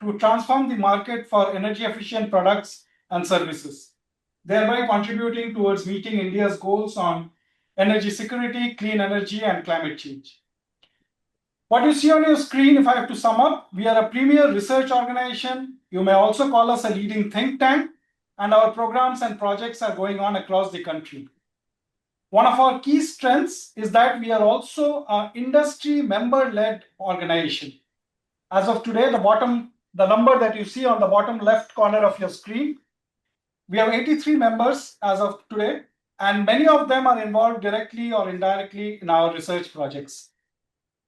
to transform the market for energy efficient products and services, thereby contributing towards meeting India's goals on energy security, clean energy, and climate change. What you see on your screen, if I have to sum up, we are a premier research organization. You may also call us a leading think tank, and our programs and projects are going on across the country. One of our key strengths is that we are also an industry member-led organization. As of today, the number that you see on the bottom left corner of your screen, we have 83 members as of today, and many of them are involved directly or indirectly in our research projects.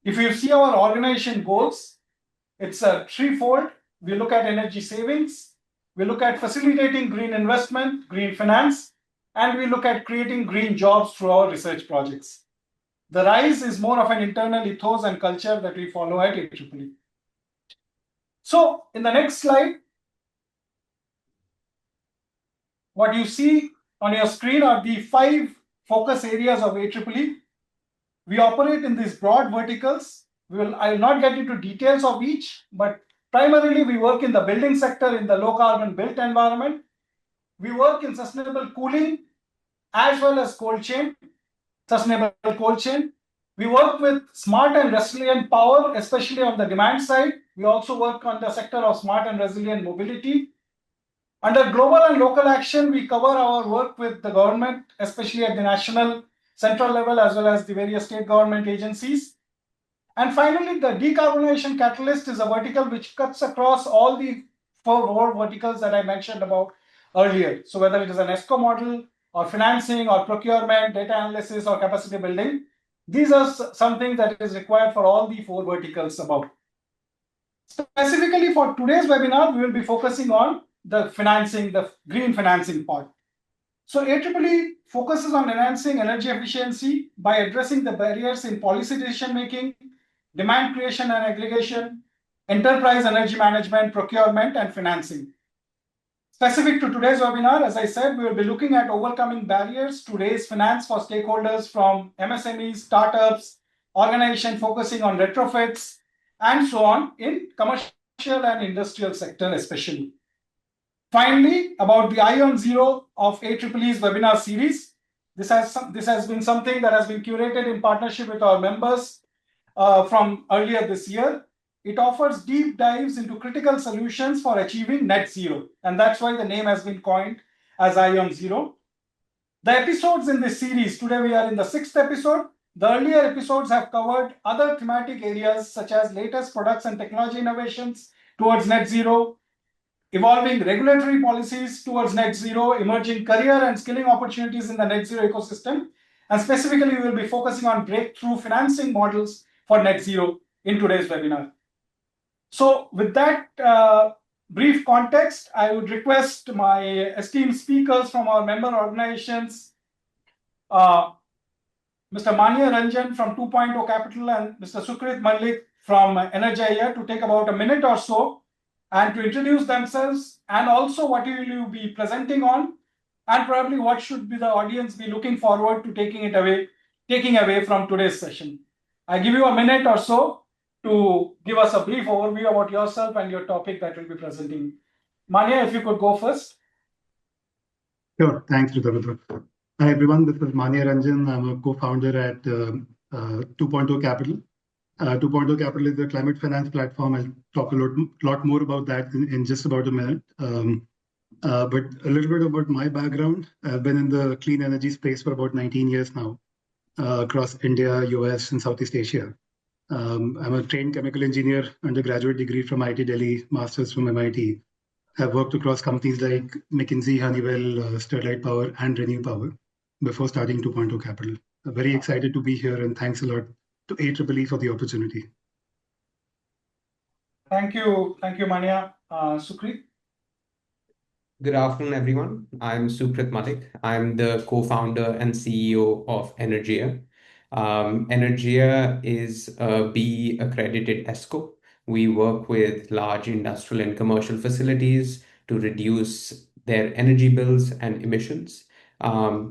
If you see our organization goals, it's a threefold. We look at energy savings, we look at facilitating green investment, green finance, and we look at creating green jobs through our research projects. The RISE is more of an internal ethos and culture that we follow at AEEE. So in the next slide, what you see on your screen are the 5 focus areas of AEEE. We operate in these broad verticals. I will not get into details of each, but primarily we work in the building sector in the low carbon built environment. We work in sustainable cooling as well as sustainable cold chain. We work with smart and resilient power, especially on the demand side. We also work on the sector of smart and resilient mobility. Under global and local action, we cover our work with the government, especially at the national, central level, as well as the various state government agencies. And finally, the decarbonization catalyst is a vertical which cuts across all the 4 verticals that I mentioned about earlier. So whether it is an ESCO model or financing or procurement, data analysis or capacity building, these are something that is required for all the 4 verticals above. Specifically for today's webinar, we will be focusing on the financing, the green financing part. So AEEE focuses on enhancing energy efficiency by addressing the barriers in policy decision making, demand creation and aggregation, enterprise energy management, procurement, and financing. Specific to today's webinar, as I said, we will be looking at overcoming barriers to raise finance for stakeholders from MSMEs, startups, organizations focusing on retrofits, and so on in commercial and industrial sector especially. Finally, about the ION Zero of AEEE's webinar series. This has been something that has been curated in partnership with our members from earlier this year. It offers deep dives into critical solutions for achieving net zero, and that's why the name has been coined as ION Zero. The episodes in this series, today we are in the 6th episode. The earlier episodes have covered other thematic areas such as latest products and technology innovations towards net zero, evolving regulatory policies towards net zero, emerging career and skilling opportunities in the net zero ecosystem. And specifically, we will be focusing on breakthrough financing models for net zero in today's webinar. So with that brief context, I would request my esteemed speakers from our member organizations, Mr. Manya Ranjan from 2.0 Capital and Mr. Sukrit Malik from Energia to take about a minute or so and to introduce themselves and also what will you be presenting on and probably what should be the audience be looking forward to taking away from today's session. I give you a minute or so to give us a brief overview about yourself and your topic that will be presenting. Manya, if you could go first. Sure, thanks, Rudrabhadra. Hi everyone, this is Manya Ranjan. I'm a co-founder at 2.0 Capital. 2.0 Capital is a climate finance platform. I'll talk a lot more about that in just about a minute. But a little bit about my background. I've been in the clean energy space for about 19 years now, across India, US, and Southeast Asia. I'm a trained chemical engineer, undergraduate degree from IIT Delhi, master's from MIT. I've worked across companies like McKinsey, Honeywell, Sterlite Power, and Renew Power before starting 2.0 Capital. I'm very excited to be here and thanks a lot to AEEE for the opportunity. Thank you, Manya. Sukrit. Good afternoon, everyone. I'm Sukrit Malik. I'm the co-founder and CEO of Energia. Energia is a BE accredited ESCO. We work with large industrial and commercial facilities to reduce their energy bills and emissions.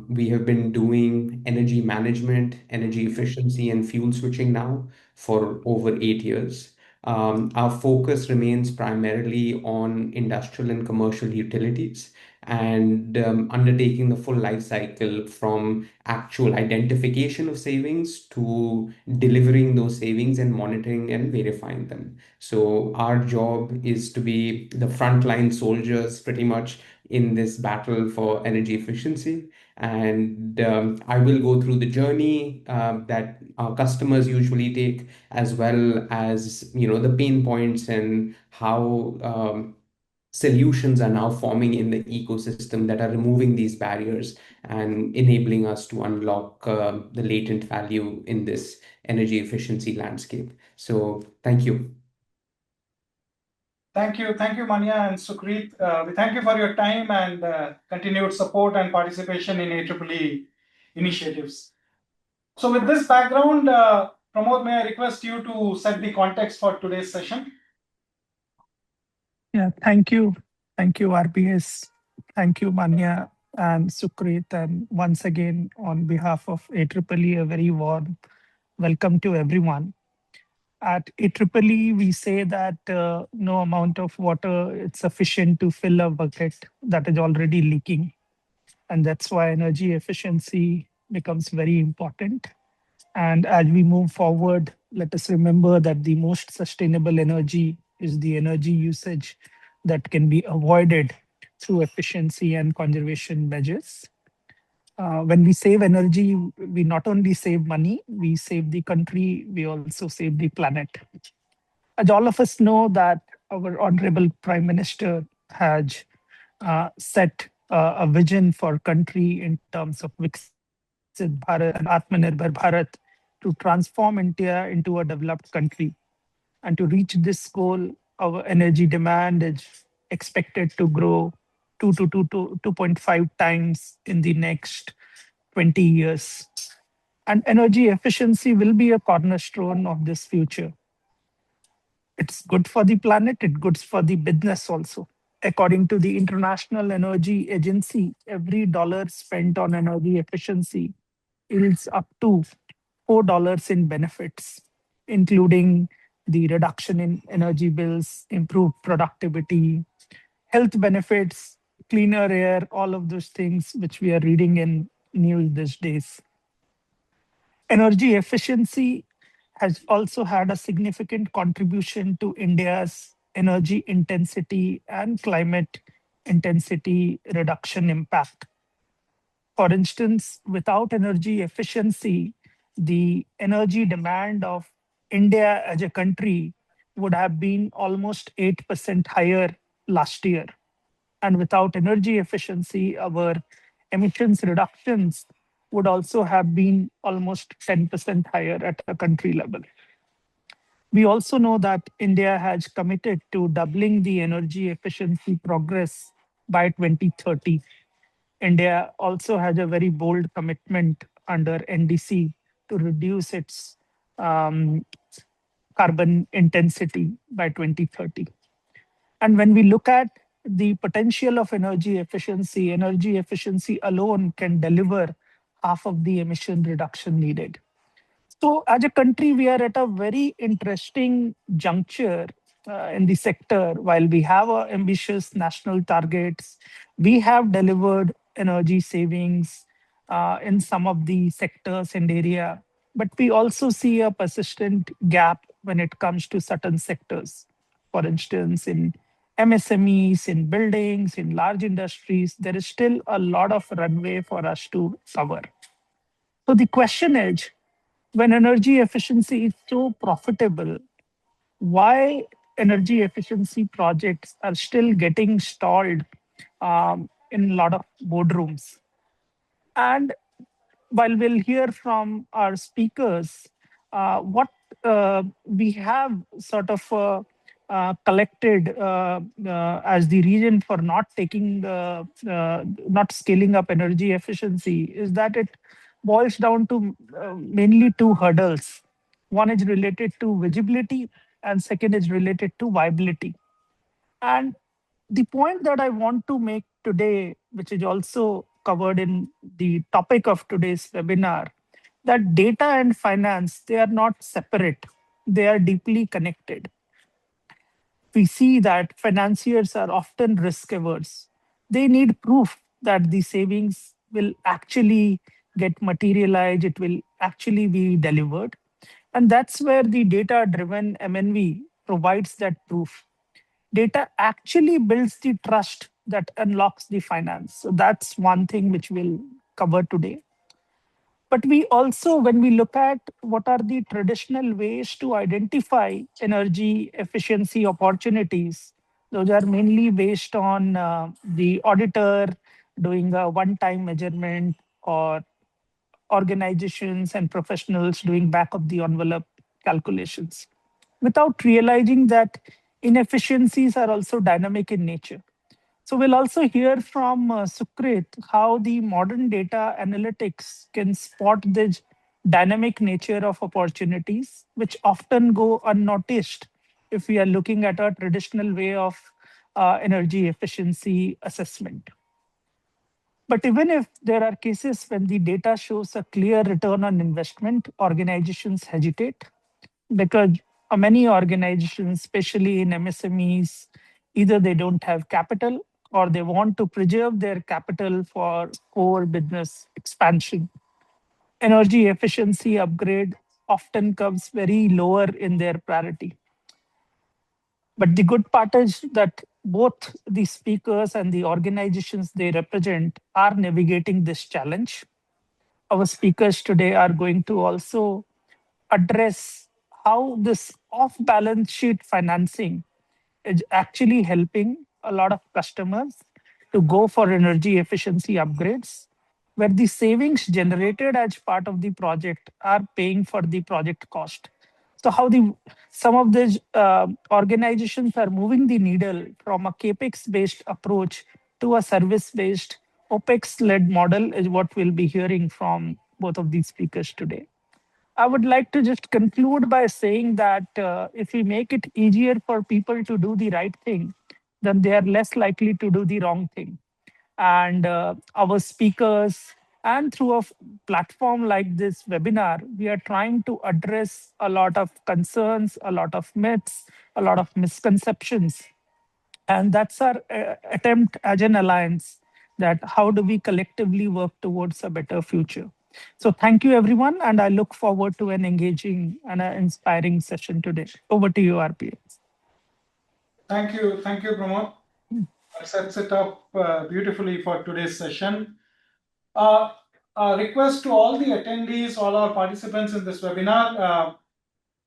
We have been doing energy management, energy efficiency, and fuel switching now for over 8 years. Our focus remains primarily on industrial and commercial utilities and undertaking the full life cycle from actual identification of savings to delivering those savings and monitoring and verifying them. So our job is to be the frontline soldiers pretty much in this battle for energy efficiency. And I will go through the journey that our customers usually take, as well as the pain points and how solutions are now forming in the ecosystem that are removing these barriers and enabling us to unlock the latent value in this energy efficiency landscape. So thank you. Thank you, Manya and Sukrit. We thank you for your time and continued support and participation in AEEE initiatives. So with this background, Pramod, may I request you to set the context for today's session? Yeah, thank you. Thank you, RBS. Thank you, Manya and Sukrit. And once again, on behalf of AEEE, a very warm welcome to everyone. At AEEE, we say that no amount of water is sufficient to fill a bucket that is already leaking. And that's why energy efficiency becomes very important. And as we move forward, let us remember that the most sustainable energy is the energy usage that can be avoided through efficiency and conservation measures. When we save energy, we not only save money, we save the country, we also save the planet. As all of us know that our Honorable Prime Minister has set a vision for country in terms of Viksit Bharat and Atmanirbhar Bharat to transform India into a developed country. And to reach this goal, our energy demand is expected to grow 2.5 times in the next 20 years. And energy efficiency will be a cornerstone of this future. It's good for the planet, it's good for the business also. According to the International Energy Agency, every dollar spent on energy efficiency yields up to $4 in benefits, including the reduction in energy bills, improved productivity, health benefits, cleaner air, all of those things which we are reading in news these days. Energy efficiency has also had a significant contribution to India's energy intensity and climate intensity reduction impact. For instance, without energy efficiency, the energy demand of India as a country would have been almost 8% higher last year. And without energy efficiency, our emissions reductions would also have been almost 10% higher at a country level. We also know that India has committed to doubling the energy efficiency progress by 2030. India also has a very bold commitment under NDC to reduce its carbon intensity by 2030. And when we look at the potential of energy efficiency alone can deliver half of the emission reduction needed. So as a country, we are at a very interesting juncture in the sector. While we have ambitious national targets, we have delivered energy savings in some of the sectors and area, but we also see a persistent gap when it comes to certain sectors. For instance, in MSMEs, in buildings, in large industries, there is still a lot of runway for us to cover. So the question is, when energy efficiency is so profitable, why energy efficiency projects are still getting stalled in a lot of boardrooms? And while we'll hear from our speakers, what we have sort of collected as the reason for not scaling up energy efficiency is that it boils down to mainly two hurdles. One is related to visibility, and second is related to viability. And the point that I want to make today, which is also covered in the topic of today's webinar, that data and finance, they are not separate. They are deeply connected. we see that financiers are often risk averse. They need proof that the savings will actually get materialized, it will actually be delivered. And that's where the data driven MNV provides that proof. Data actually builds the trust that unlocks the finance. So that's one thing which we'll cover today. But we also, when we look at what are the traditional ways to identify energy efficiency opportunities, those are mainly based on the auditor doing a one-time measurement, or organizations and professionals doing back of the envelope calculations, without realizing that inefficiencies are also dynamic in nature. So we'll also hear from Sukrit how the modern data analytics can spot the dynamic nature of opportunities, which often go unnoticed if we are looking at a traditional way of energy efficiency assessment. But even if there are cases when the data shows a clear return on investment, organizations hesitate because many organizations, especially in MSMEs, either they don't have capital or they want to preserve their capital for core business expansion. Energy efficiency upgrade often comes very lower in their priority. But the good part is that both the speakers and the organizations they represent are navigating this challenge. Our speakers today are going to also address how this off balance sheet financing is actually helping a lot of customers to go for energy efficiency upgrades, where the savings generated as part of the project are paying for the project cost. So how the some of these organizations are moving the needle from a capex based approach to a service based opex led model is what we'll be hearing from both of these speakers today. I would like to just conclude by saying that if we make it easier for people to do the right thing, then they are less likely to do the wrong thing. And our speakers, and through a platform like this webinar, we are trying to address a lot of concerns, a lot of myths, a lot of misconceptions. And that's our attempt as an alliance, that how do we collectively work towards a better future. So thank you, everyone, and I look forward to an engaging and an inspiring session today. Over to you, RPS. Thank you, Pramod. That sets it up beautifully for today's session. A request to all the attendees, all our participants in this webinar.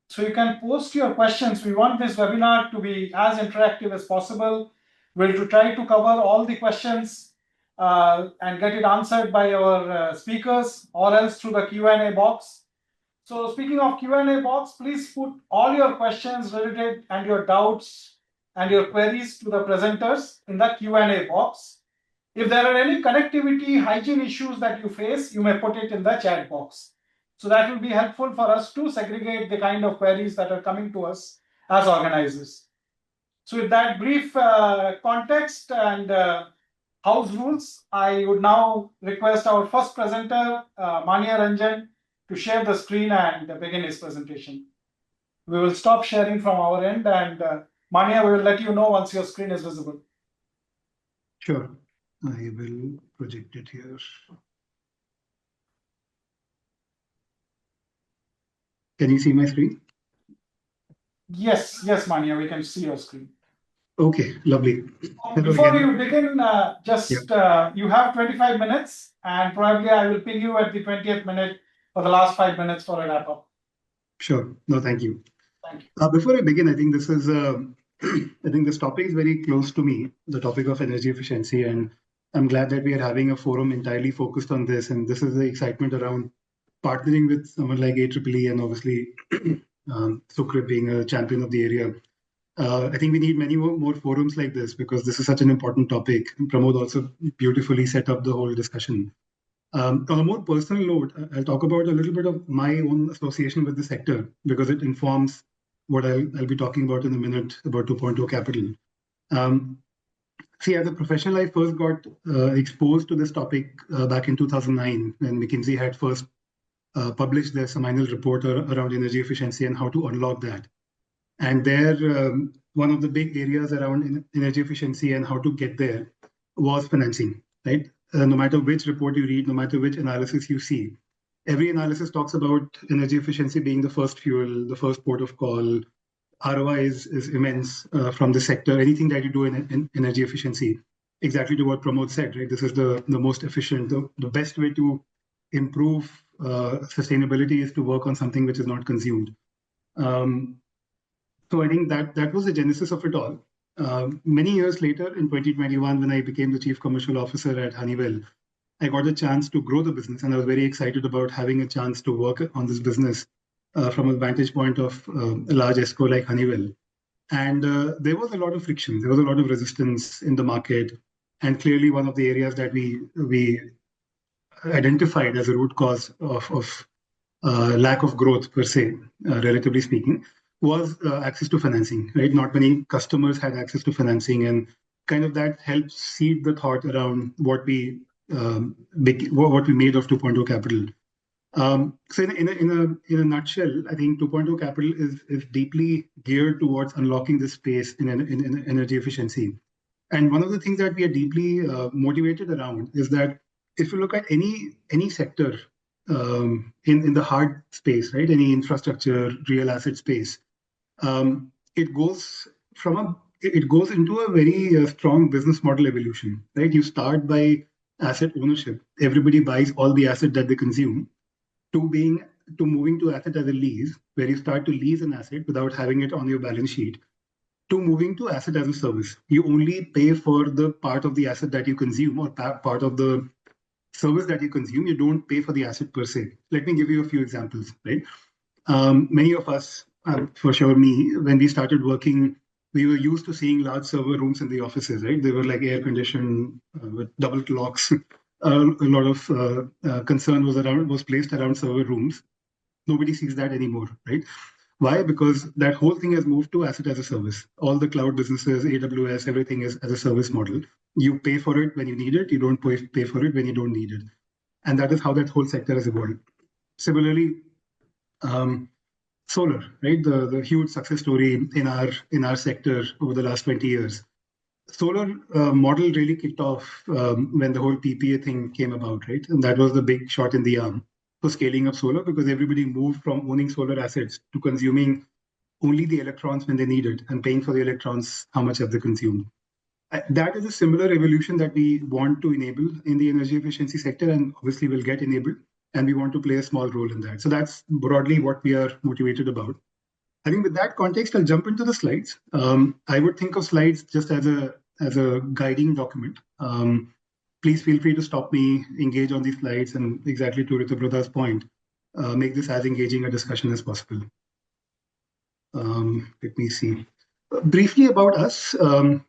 So you can post your questions. We want this webinar to be as interactive as possible. We'll try to cover all the questions and get it answered by our speakers, or else through the Q&A box. So speaking of Q&A box, please put all your questions related and your doubts and your queries to the presenters in the Q&A box. If there are any connectivity hygiene issues that you face, you may put it in the chat box. So that will be helpful for us to segregate the kind of queries that are coming to us as organizers. So with that brief context and house rules, I would now request our first presenter, Manya Ranjan, to share the screen and begin his presentation. We will stop sharing from our end, and Manya, we will let you know once your screen is visible. Sure, I will project it here. Can you see my screen? Yes, Manya, we can see your screen. Okay, lovely. Before you begin, you have 25 minutes, and probably I will ping you at the 20th minute for the last 5 minutes for a wrap up. Sure. No, thank you. Thank you. Before I begin, I think this is, I think this topic is very close to me, the topic of energy efficiency, and I'm glad that we are having a forum entirely focused on this. And this is the excitement around partnering with someone like AEEE and obviously Sukrit being a champion of the area. I think we need many more forums like this because this is such an important topic. Pramod also beautifully set up the whole discussion. On a more personal note, I'll talk about a little bit of my own association with the sector because it informs what I'll be talking about in a minute about 2.0 Capital. See, as a professional, I first got exposed to this topic back in 2009 when McKinsey had first published their seminal report around energy efficiency and how to unlock that. And there, one of the big areas around energy efficiency and how to get there was financing, right? No matter which report you read, no matter which analysis you see, every analysis talks about energy efficiency being the first fuel, the first port of call. ROI is immense from the sector. Anything that you do in energy efficiency, exactly to what Pramod said, right? This is the most efficient, the best way to improve sustainability is to work on something which is not consumed. So I think that was the genesis of it all. Many years later, in 2021, when I became the chief commercial officer at Honeywell, I got a chance to grow the business, and I was very excited about having a chance to work on this business from a vantage point of a large ESCO like Honeywell. And there was a lot of friction, there was a lot of resistance in the market, and clearly one of the areas that we identified as a root cause of lack of growth per se, relatively speaking, was access to financing, right? Not many customers had access to financing, and kind of that helped seed the thought around what we made of 2.0 Capital. So in a nutshell, I think 2.0 Capital is deeply geared towards unlocking this space in energy efficiency. And one of the things that we are deeply motivated around is that if you look at any sector in the hard space, right? Any infrastructure, real asset space, it goes into a very strong business model evolution, right? You start by asset ownership. Everybody buys all the asset that they consume, to moving to asset as a lease, where you start to lease an asset without having it on your balance sheet, to moving to asset as a service. You only pay for the part of the asset that you consume or part of the service that you consume. You don't pay for the asset per se. Let me give you a few examples, right? Many of us, for sure me, when we started working, we were used to seeing large server rooms in the offices, right? They were like air conditioned with double clocks. A lot of concern was placed around server rooms. Nobody sees that anymore, right? Why? Because that whole thing has moved to asset as a service. All the cloud businesses, AWS, everything is as a service model. You pay for it when you need it. You don't pay for it when you don't need it. And that is how that whole sector has evolved. Similarly, solar, right? The huge success story in our sector over the last 20 years. Solar model really kicked off when the whole PPA thing came about, right? And that was the big shot in the arm for scaling up solar, because everybody moved from owning solar assets to consuming only the electrons when they need it and paying for the electrons how much have they consumed. That is a similar evolution that we want to enable in the energy efficiency sector, and obviously will get enabled, and we want to play a small role in that. So that's broadly what we are motivated about. I think with that context, I'll jump into the slides. I would think of slides just as a guiding document. Please feel free to stop me, engage on these slides, and exactly to Ritubrata's point, make this as engaging a discussion as possible. Let me see. Briefly about us,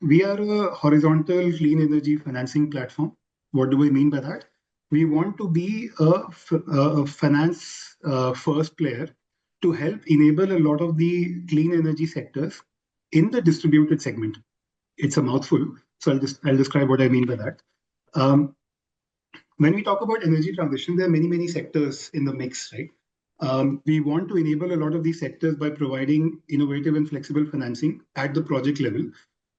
we are a horizontal clean energy financing platform. What do we mean by that? We want to be a finance first player to help enable a lot of the clean energy sectors in the distributed segment. It's a mouthful, so I'll describe what I mean by that. When we talk about energy transition, there are many sectors in the mix, right? We want to enable a lot of these sectors by providing innovative and flexible financing at the project level.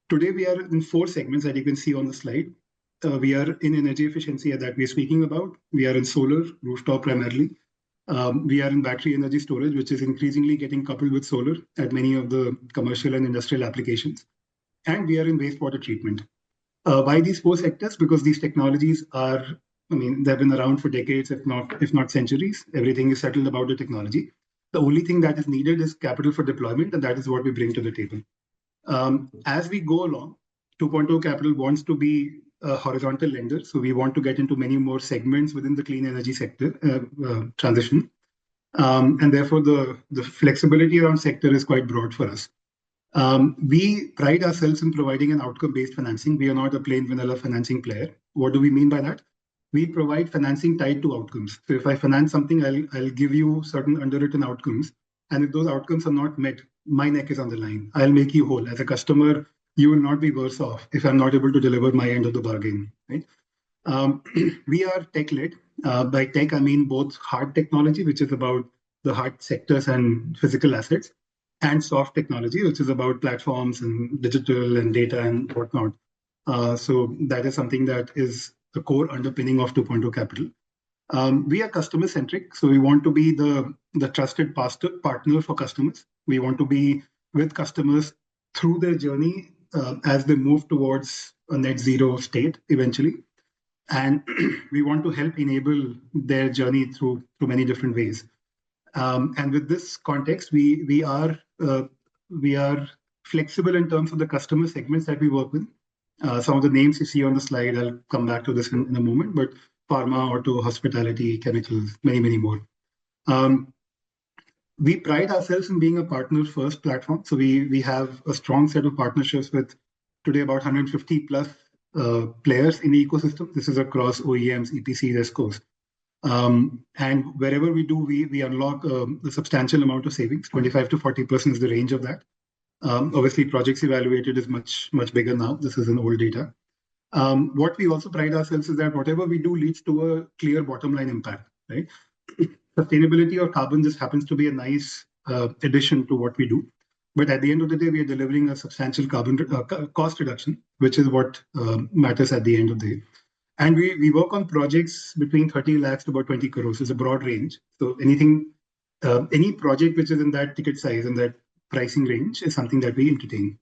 Today, we are in 4 segments that you can see on the slide. We are in energy efficiency that we're speaking about. We are in solar, rooftop primarily. We are in battery energy storage, which is increasingly getting coupled with solar at many of the commercial and industrial applications. And we are in wastewater treatment. Why these 4 sectors? Because these technologies are, they've been around for decades, if not centuries. Everything is settled about the technology. The only thing that is needed is capital for deployment, and that is what we bring to the table. As we go along, 2.0 Capital wants to be a horizontal lender. So we want to get into many more segments within the clean energy sector transition. And therefore, the flexibility around sector is quite broad for us. We pride ourselves in providing an outcome-based financing. We are not a plain vanilla financing player. What do we mean by that? We provide financing tied to outcomes. So if I finance something, I'll give you certain underwritten outcomes. And if those outcomes are not met, my neck is on the line. I'll make you whole. As a customer, you will not be worse off if I'm not able to deliver my end of the bargain, right? We are tech-led. By tech, I mean both hard technology, which is about the hard sectors and physical assets, and soft technology, which is about platforms and digital and data and whatnot. So that is something that is the core underpinning of 2.0 Capital. We are customer centric, so we want to be the trusted partner for customers. We want to be with customers through their journey as they move towards a net zero state eventually, and we want to help enable their journey through many different ways. And with this context, we are flexible in terms of the customer segments that we work with. Some of the names you see on the slide, I'll come back to this in a moment, but pharma, auto, hospitality, chemicals, many more. We pride ourselves in being a partner-first platform. So we have a strong set of partnerships with today about 150 plus players in the ecosystem. This is across OEMs, EPCs, ESCOs. And wherever we do, we unlock a substantial amount of savings. 25 to 40% is the range of that. Obviously, projects evaluated is much bigger now. This is an old data. What we also pride ourselves is that whatever we do leads to a clear bottom line impact, right? Sustainability or carbon just happens to be a nice addition to what we do. But at the end of the day, we are delivering a substantial carbon cost reduction, which is what matters at the end of the day. And we work on projects between 30 lakhs to about 20 crores. It's a broad range. So any project which is in that ticket size and that pricing range is something that we entertain.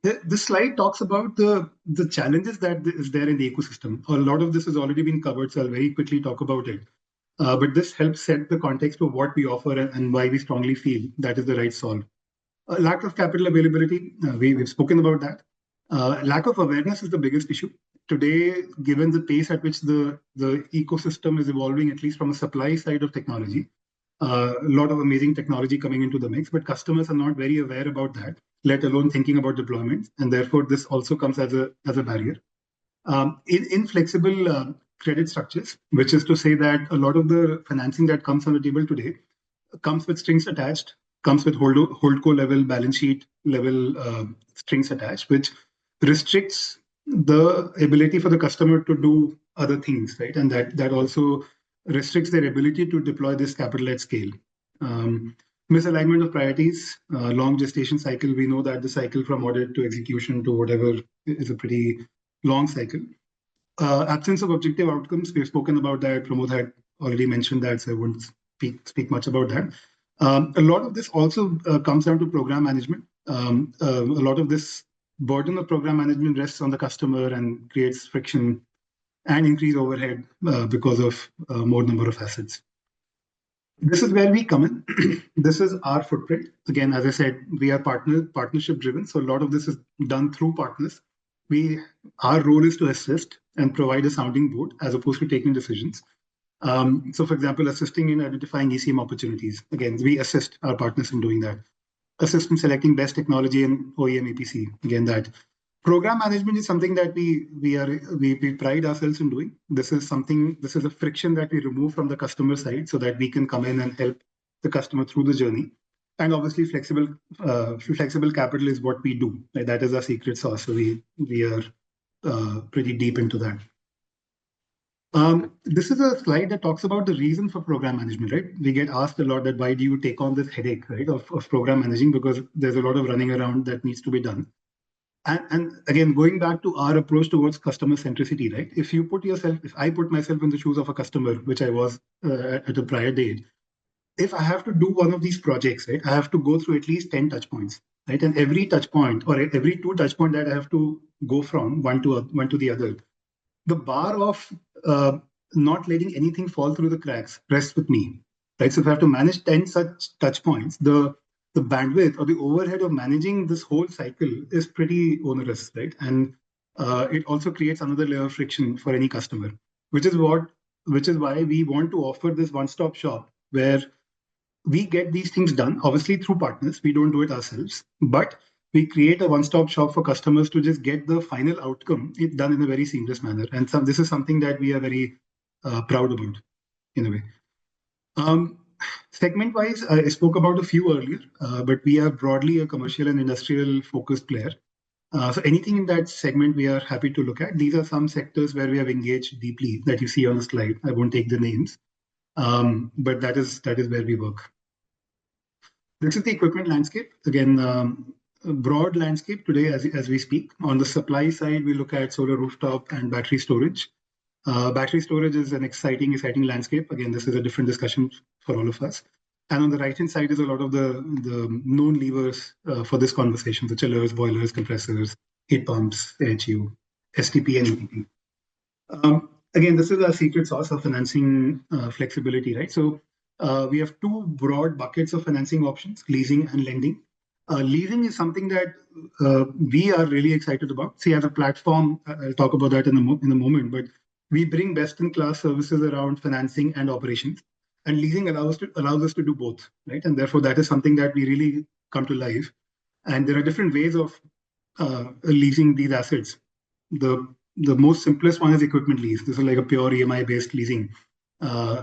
This slide talks about the challenges that is there in the ecosystem. A lot of this has already been covered, so I'll very quickly talk about it. But this helps set the context of what we offer and why we strongly feel that is the right solve. Lack of capital availability, we've spoken about that. Lack of awareness is the biggest issue. Today, given the pace at which the ecosystem is evolving, at least from a supply side of technology, a lot of amazing technology coming into the mix, but customers are not very aware about that, let alone thinking about deployments. And therefore, this also comes as a barrier. Inflexible credit structures, which is to say that a lot of the financing that comes on the table today comes with strings attached, comes with holdco level, balance sheet level strings attached, which restricts the ability for the customer to do other things, right? And that also restricts their ability to deploy this capital at scale. Misalignment of priorities, long gestation cycle. We know that the cycle from audit to execution to whatever is a pretty long cycle. Absence of objective outcomes. We've spoken about that. Pramod had already mentioned that, so I wouldn't speak much about that. A lot of this also comes down to program management. A lot of this burden of program management rests on the customer and creates friction and increased overhead because of more number of assets. This is where we come in. This is our footprint. Again, as I said, we are partnership driven. So a lot of this is done through partners. Our role is to assist and provide a sounding board as opposed to taking decisions. So for example, assisting in identifying ECM opportunities. Again, we assist our partners in doing that. Assist in selecting best technology in OEM APC. Again, that. Program management is something that we pride ourselves in doing. This is a friction that we remove from the customer side so that we can come in and help the customer through the journey. And obviously, flexible capital is what we do. Right? That is our secret sauce. So we are pretty deep into that. This is a slide that talks about the reason for program management, right? We get asked a lot that why do you take on this headache, right, of program managing, because there's a lot of running around that needs to be done. And again, going back to our approach towards customer centricity, right? If I put myself in the shoes of a customer, which I was at a prior date, if I have to do one of these projects, right, I have to go through at least 10 touch points, right? And every touch point or every 2 touch point that I have to go from one to the other, the bar of not letting anything fall through the cracks rests with me, right? So if I have to manage 10 such touch points, the bandwidth or the overhead of managing this whole cycle is pretty onerous, right? And it also creates another layer of friction for any customer, which is why we want to offer this one-stop shop where we get these things done, obviously through partners. We don't do it ourselves, but we create a one-stop shop for customers to just get the final outcome done in a very seamless manner. And this is something that we are very proud about in a way. Segment-wise, I spoke about a few earlier, but we are broadly a commercial and industrial focused player. So anything in that segment, we are happy to look at. These are some sectors where we have engaged deeply that you see on the slide. I won't take the names, but that is where we work. This is the equipment landscape. Again, a broad landscape today as we speak. On the supply side, we look at solar rooftop and battery storage. Battery storage is an exciting landscape. Again, this is a different discussion for all of us. And on the right-hand side is a lot of the known levers for this conversation, the chillers, boilers, compressors, heat pumps, AHU, STP, and ETP. Again, this is our secret sauce of financing flexibility, right? So we have two broad buckets of financing options, leasing and lending. Leasing is something that we are really excited about. See, as a platform, I'll talk about that in a moment, but we bring best-in-class services around financing and operations. And leasing allows us to do both, right? And therefore, that is something that we really come to life. And there are different ways of leasing these assets. The most simplest one is equipment lease. This is like a pure EMI-based leasing,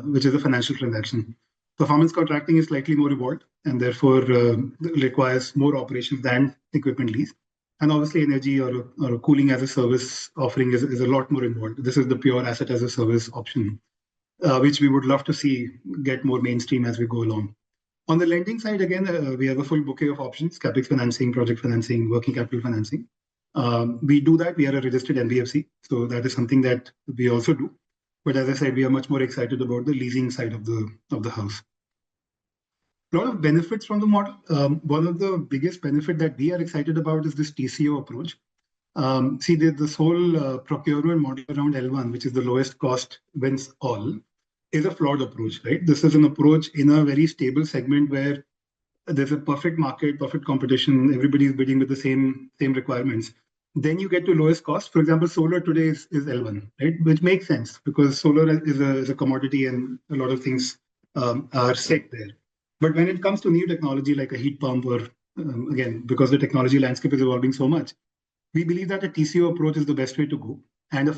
which is a financial transaction. Performance contracting is slightly more evolved and therefore requires more operations than equipment lease. And obviously, energy or a cooling as a service offering is a lot more involved. This is the pure asset as a service option, which we would love to see get more mainstream as we go along. On the lending side, again, we have a full bouquet of options: capex financing, project financing, working capital financing. We do that. We are a registered NBFC, so that is something that we also do. But as I said, we are much more excited about the leasing side of the house. A lot of benefits from the model. One of the biggest benefit that we are excited about is this TCO approach. See, this whole procurement model around L1, which is the lowest cost wins all, is a flawed approach, right? This is an approach in a very stable segment where there's a perfect market, perfect competition, everybody's bidding with the same requirements. Then you get to lowest cost. For example, solar today is L1, right? Which makes sense because solar is a commodity and a lot of things are set there. But when it comes to new technology like a heat pump or, again, because the technology landscape is evolving so much, we believe that a TCO approach is the best way to go. And a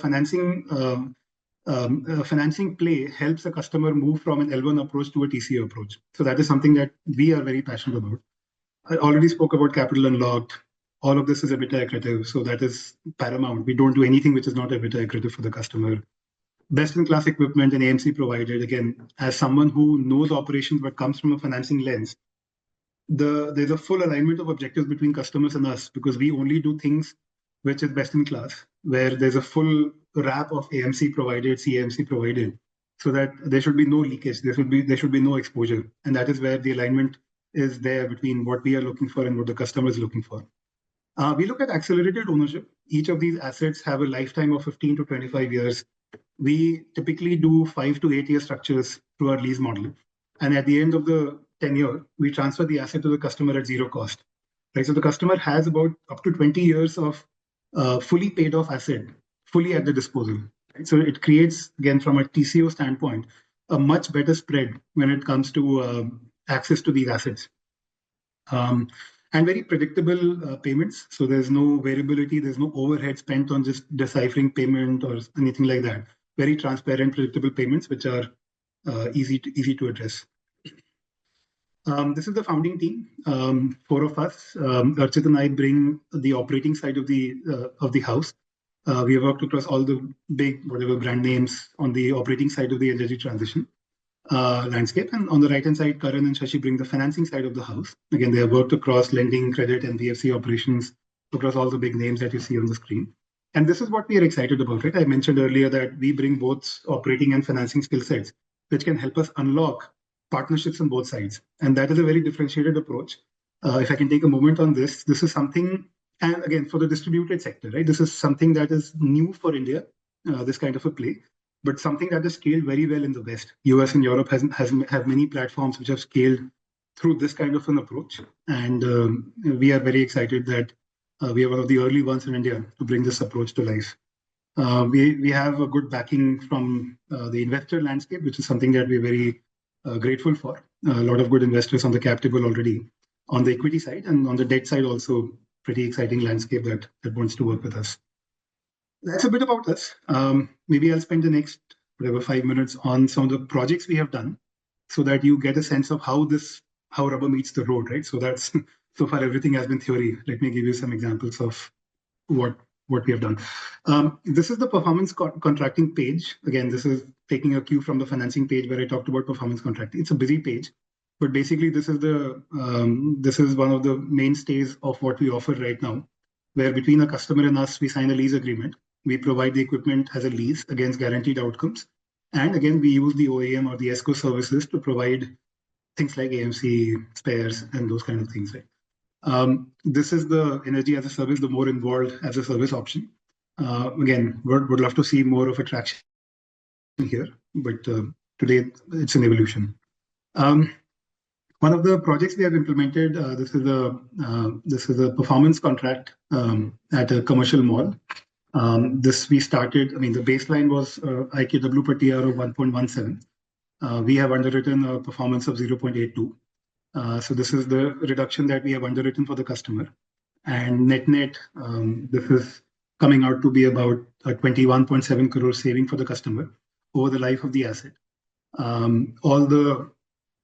financing play helps a customer move from an L1 approach to a TCO approach. So that is something that we are very passionate about. I already spoke about capital unlocked. All of this is EBITDA accretive. So that is paramount. We don't do anything which is not EBITDA accretive for the customer. Best-in-class equipment and AMC provided. Again, as someone who knows operations but comes from a financing lens, there's a full alignment of objectives between customers and us because we only do things which is best in class, where there's a full wrap of AMC provided, CAMC provided, so that there should be no leakage, there should be no exposure, and that is where the alignment is there between what we are looking for and what the customer is looking for. We look at accelerated ownership. Each of these assets have a lifetime of 15 to 25 years. We typically do 5 to 8 year structures through our lease model, and at the end of the tenure, we transfer the asset to the customer at zero cost. Right, so the customer has about up to 20 years of fully paid off asset, fully at the disposal. Right? So it creates, again, from a TCO standpoint, a much better spread when it comes to access to these assets. And very predictable payments. So there's no variability, there's no overhead spent on just deciphering payment or anything like that. Very transparent, predictable payments, which are easy to address. This is the founding team, 4 of us. Archit and I bring the operating side of the house. We have worked across all the big, whatever brand names on the operating side of the energy transition landscape. And on the right-hand side, Karan and Shashi bring the financing side of the house. Again, they have worked across lending, credit, and NBFC operations across all the big names that you see on the screen. And this is what we are excited about, right? I mentioned earlier that we bring both operating and financing skill sets, which can help us unlock partnerships on both sides. And that is a very differentiated approach. If I can take a moment on this is something, and again, for the distributed sector, right? This is something that is new for India, this kind of a play, but something that is scaled very well in the West. US and Europe have many platforms which have scaled through this kind of an approach. And we are very excited that we are one of the early ones in India to bring this approach to life. We have a good backing from the investor landscape, which is something that we're very grateful for. A lot of good investors on the cap table already on the equity side, and on the debt side also pretty exciting landscape that wants to work with us. That's a bit about us. Maybe I'll spend the next 5 minutes on some of the projects we have done so that you get a sense of how rubber meets the road, right? So that's so far everything has been theory. Let me give you some examples of what we have done. This is the performance contracting page. Again, this is taking a cue from the financing page where I talked about performance contracting. It's a busy page, But basically, this is one of the mainstays of what we offer right now, where between a customer and us, we sign a lease agreement. We provide the equipment as a lease against guaranteed outcomes. And again, we use the OEM or the ESCO services to provide things like AMC spares and those kind of things, right? This is the energy as a service, the more involved as a service option. Again, would love to see more of a traction here, but today it's an evolution. One of the projects we have implemented, this is a performance contract at a commercial mall. This we started. I mean, the baseline was IKW per TR of 1.17. We have underwritten a performance of 0.82. So this is the reduction that we have underwritten for the customer, and net, this is coming out to be about a 21.7 crore saving for the customer over the life of the asset.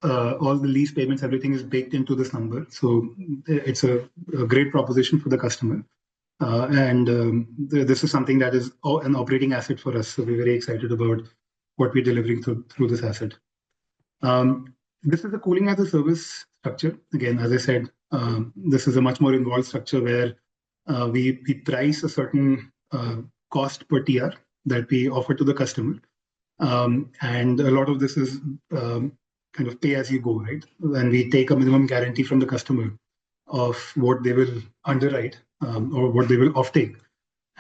All the lease payments, everything is baked into this number. So it's a great proposition for the customer. This is something that is an operating asset for us. So we're very excited about what we're delivering through this asset. This is a cooling as a service structure. Again, as I said, this is a much more involved structure where we price a certain cost per TR that we offer to the customer. And a lot of this is kind of pay as you go, right? And we take a minimum guarantee from the customer of what they will underwrite or what they will offtake.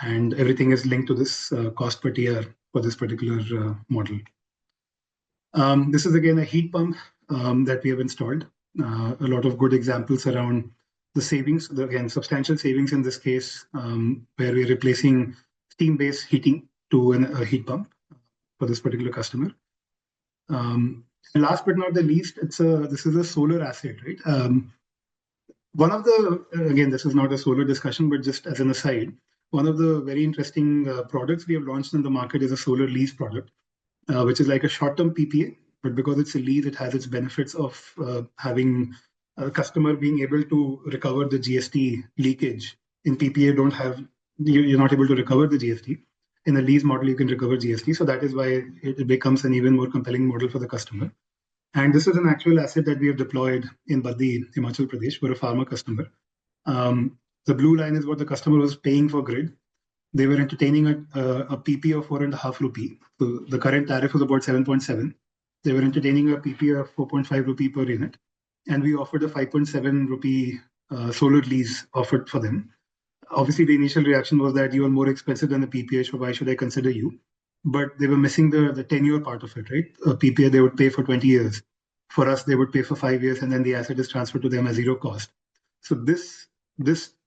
And everything is linked to this cost per TR for this particular model. This is again a heat pump that we have installed. A lot of good examples around the savings, again, substantial savings in this case, where we're replacing steam-based heating to a heat pump for this particular customer. And last but not the least, this is a solar asset, right? One of the, again, this is not a solar discussion, but just as an aside, one of the very interesting products we have launched in the market is a solar lease product, which is like a short-term PPA, but because it's a lease, it has its benefits of having a customer being able to recover the GST leakage. In PPA, you're not able to recover the GST. In a lease model, you can recover GST. So that is why it becomes an even more compelling model for the customer. And this is an actual asset that we have deployed in Baddi, Himachal Pradesh, for a pharma customer. The blue line is what the customer was paying for grid. They were entertaining a PP of 4.5 rupee. So the current tariff was about 7.7. They were entertaining a PP of 4.5 rupee per unit. And we offered a 5.7 rupee solar lease offered for them. Obviously, the initial reaction was that you are more expensive than the PPA, so why should I consider you? But they were missing the tenure part of it, right? A PPA, they would pay for 20 years. For us, they would pay for 5 years, and then the asset is transferred to them at zero cost. So this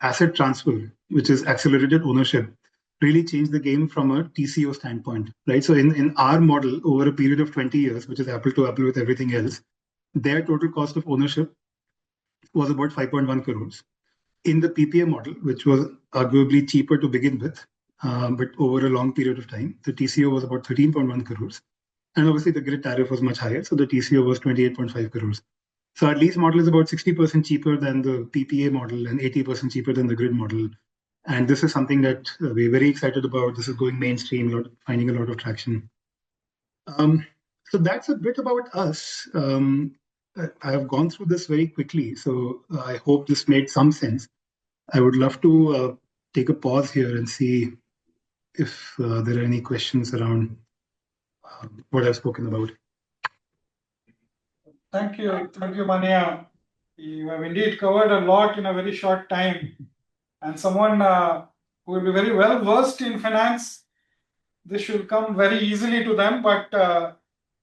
asset transfer, which is accelerated ownership, really changed the game from a TCO standpoint, right? So in our model, over a period of 20 years, which is apple to apple with everything else, their total cost of ownership was about 5.1 crores. In the PPA model, which was arguably cheaper to begin with, but over a long period of time, the TCO was about 13.1 crores. And obviously the grid tariff was much higher, so the TCO was 28.5 crores. So our lease model is about 60% cheaper than the PPA model and 80% cheaper than the grid model. And this is something that we're very excited about. This is going mainstream, finding a lot of traction. So that's a bit about us. I have gone through this very quickly, so I hope this made some sense. I would love to take a pause here and see if there are any questions around what I've spoken about. Thank you, Manya. You have indeed covered a lot in a very short time. And someone who will be very well versed in finance, this should come very easily to them. But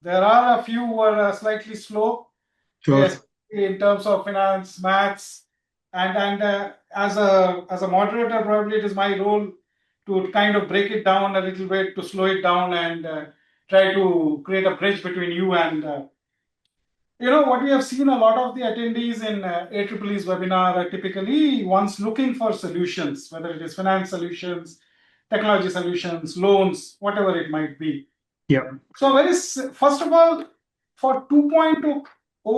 there are a few who are slightly slow. Sure. Yes, in terms of finance, maths, and as a moderator, probably it is my role to kind of break it down a little bit, to slow it down, and try to create a bridge between you and what we have seen. A lot of the attendees in AAA's webinar are typically ones looking for solutions, whether it is finance solutions, technology solutions, loans, whatever it might be. Yeah. So first of all, for 2.0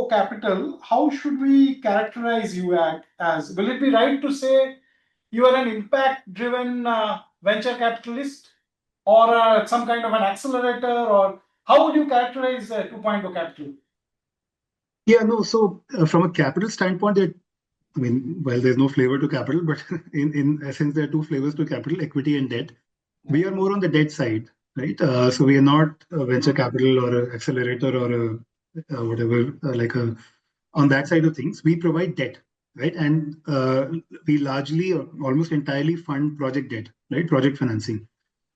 Capital, how should we characterize you as? Will it be right to say you are an impact-driven venture capitalist, or some kind of an accelerator, or how would you characterize 2.0 Capital? Yeah, no. So from a capital standpoint, I mean, well, there's no flavor to capital, but in essence, there are two flavors to capital: equity and debt. We are more on the debt side, right? So we are not a venture capital or an accelerator or a whatever, like a on that side of things. We provide debt, right? And we largely or almost entirely fund project debt, right? Project financing.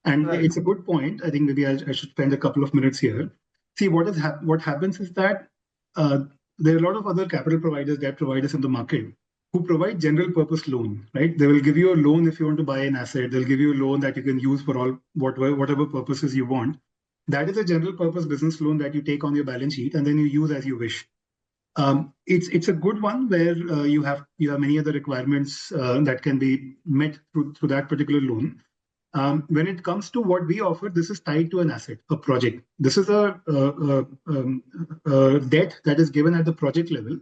And Right. it's a good point. I think maybe I should spend a couple of minutes here. See, what happens is that uh, there are a lot of other capital providers, debt providers in the market who provide general purpose loan, right? They will give you a loan if you want to buy an asset. They'll give you a loan that you can use for all whatever purposes you want. That is a general purpose business loan that you take on your balance sheet and then you use as you wish. It's a good one where you have many other requirements that can be met through that particular loan. When it comes to what we offer, this is tied to an asset, a project. This is a debt that is given at the project level.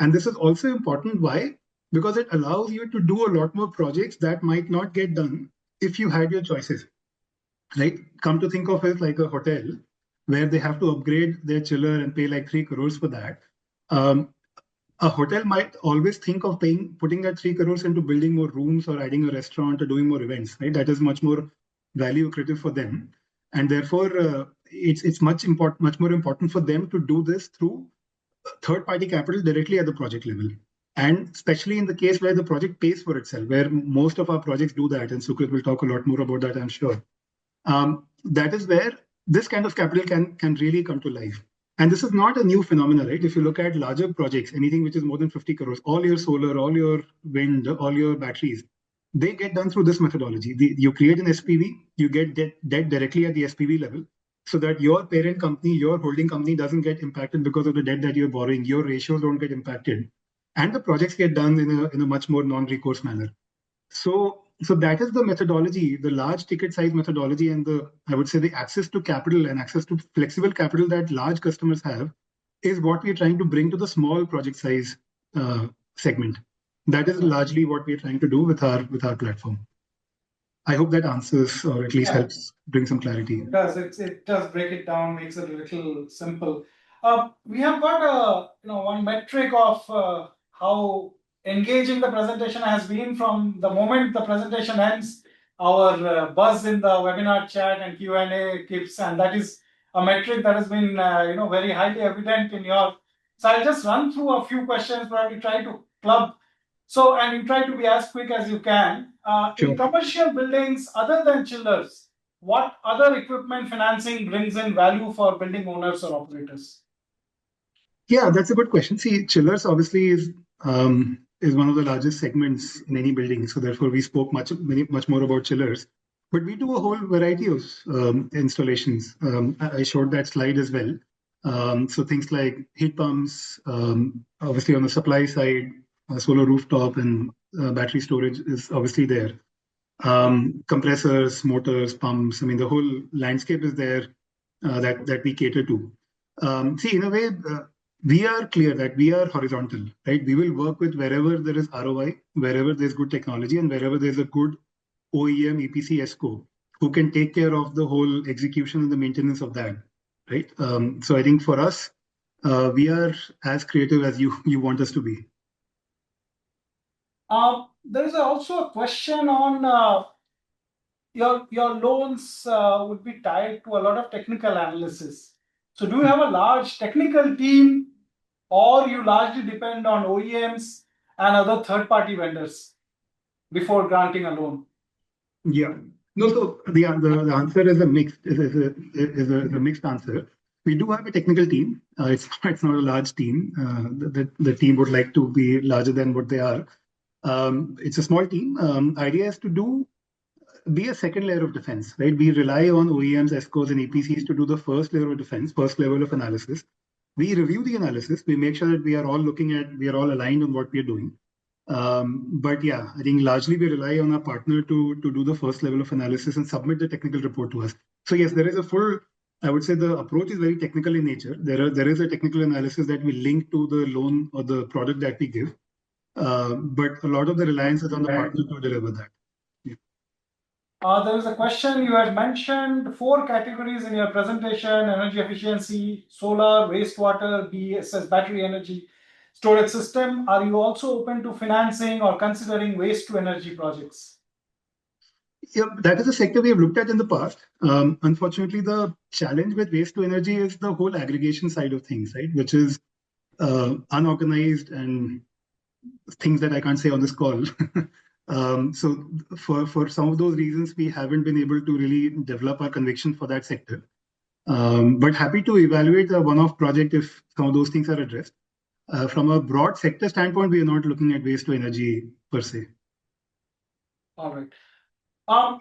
And this is also important. Why? Because it allows you to do a lot more projects that might not get done if you had your choices, right? Come to think of it like a hotel where they have to upgrade their chiller and pay like 3 crores for that. Um, a hotel might always think of putting that 3 crores into building more rooms or adding a restaurant or doing more events, right? That is much more value accretive for them. And therefore, it's much more important for them to do this through third party capital directly at the project level. And especially in the case where the project pays for itself, where most of our projects do that, and Sukrit will talk a lot more about that, I'm sure. That is where this kind of capital can really come to life. And this is not a new phenomenon, right? If you look at larger projects, anything which is more than 50 crores, all your solar, all your wind, all your batteries, they get done through this methodology. You create an SPV, you get debt directly at the SPV level, so that your parent company, your holding company doesn't get impacted because of the debt that you're borrowing. Your ratios don't get impacted. And the projects get done in a much more non-recourse manner. So that is the methodology, the large ticket size methodology, and I would say the access to capital and access to flexible capital that large customers have is what we're trying to bring to the small project size segment. That is largely what we're trying to do with our platform. I hope that answers or at least helps bring some clarity. It does. It does break it down, makes it a little simple. We have got one metric of how engaging the presentation has been from the moment the presentation ends. Our buzz in the webinar chat and Q&A keeps, and that is a metric that has been very highly evident in your. So I'll just run through a few questions, probably try to club. So, and you try to be as quick as you can. Sure. In commercial buildings, other than chillers, what other equipment financing brings in value for building owners or operators? Yeah, that's a good question. See, chillers obviously is one of the largest segments in any building. So therefore, we spoke much more about chillers. But we do a whole variety of installations. I showed that slide as well. So things like heat pumps, obviously on the supply side, solar rooftop and battery storage is obviously there. Compressors, motors, pumps. I mean, the whole landscape is there that we cater to. See, in a way, we are clear that we are horizontal, right? We will work with wherever there is ROI, wherever there's good technology, and wherever there's a good OEM, EPC, ESCO who can take care of the whole execution and the maintenance of that, right? So I think for us, we are as creative as you want us to be. There is also a question on your loans would be tied to a lot of technical analysis. So do you have a large technical team, or you largely depend on OEMs and other third-party vendors before granting a loan? Yeah. No, so the answer is a mixed mixed answer. We do have a technical team. It's not a large team. The team would like to be larger than what they are. It's a small team. Idea is to be a second layer of defense, right? We rely on OEMs, ESCOs, and EPCs to do the first layer of defense, first level of analysis. We review the analysis. We make sure that we are all aligned on what we are doing. But yeah, I think largely we rely on our partner to do the first level of analysis and submit the technical report to us. So yes, there is a full, I would say the approach is very technical in nature. There is a technical analysis that we link to the loan or the product that we give. But a lot of the reliance is on the partner to deliver that. There is a question. You had mentioned 4 categories in your presentation: energy efficiency, solar, wastewater, BESS, battery energy storage system. Are you also open to financing or considering waste to energy projects? Yeah, that is a sector we have looked at in the past. Unfortunately, the challenge with waste to energy is the whole aggregation side of things, right? Which is unorganized and things that I can't say on this call. So for some of those reasons, we haven't been able to really develop our conviction for that sector. But happy to evaluate a one-off project if some of those things are addressed. From a broad sector standpoint, we are not looking at waste to energy per se. All right.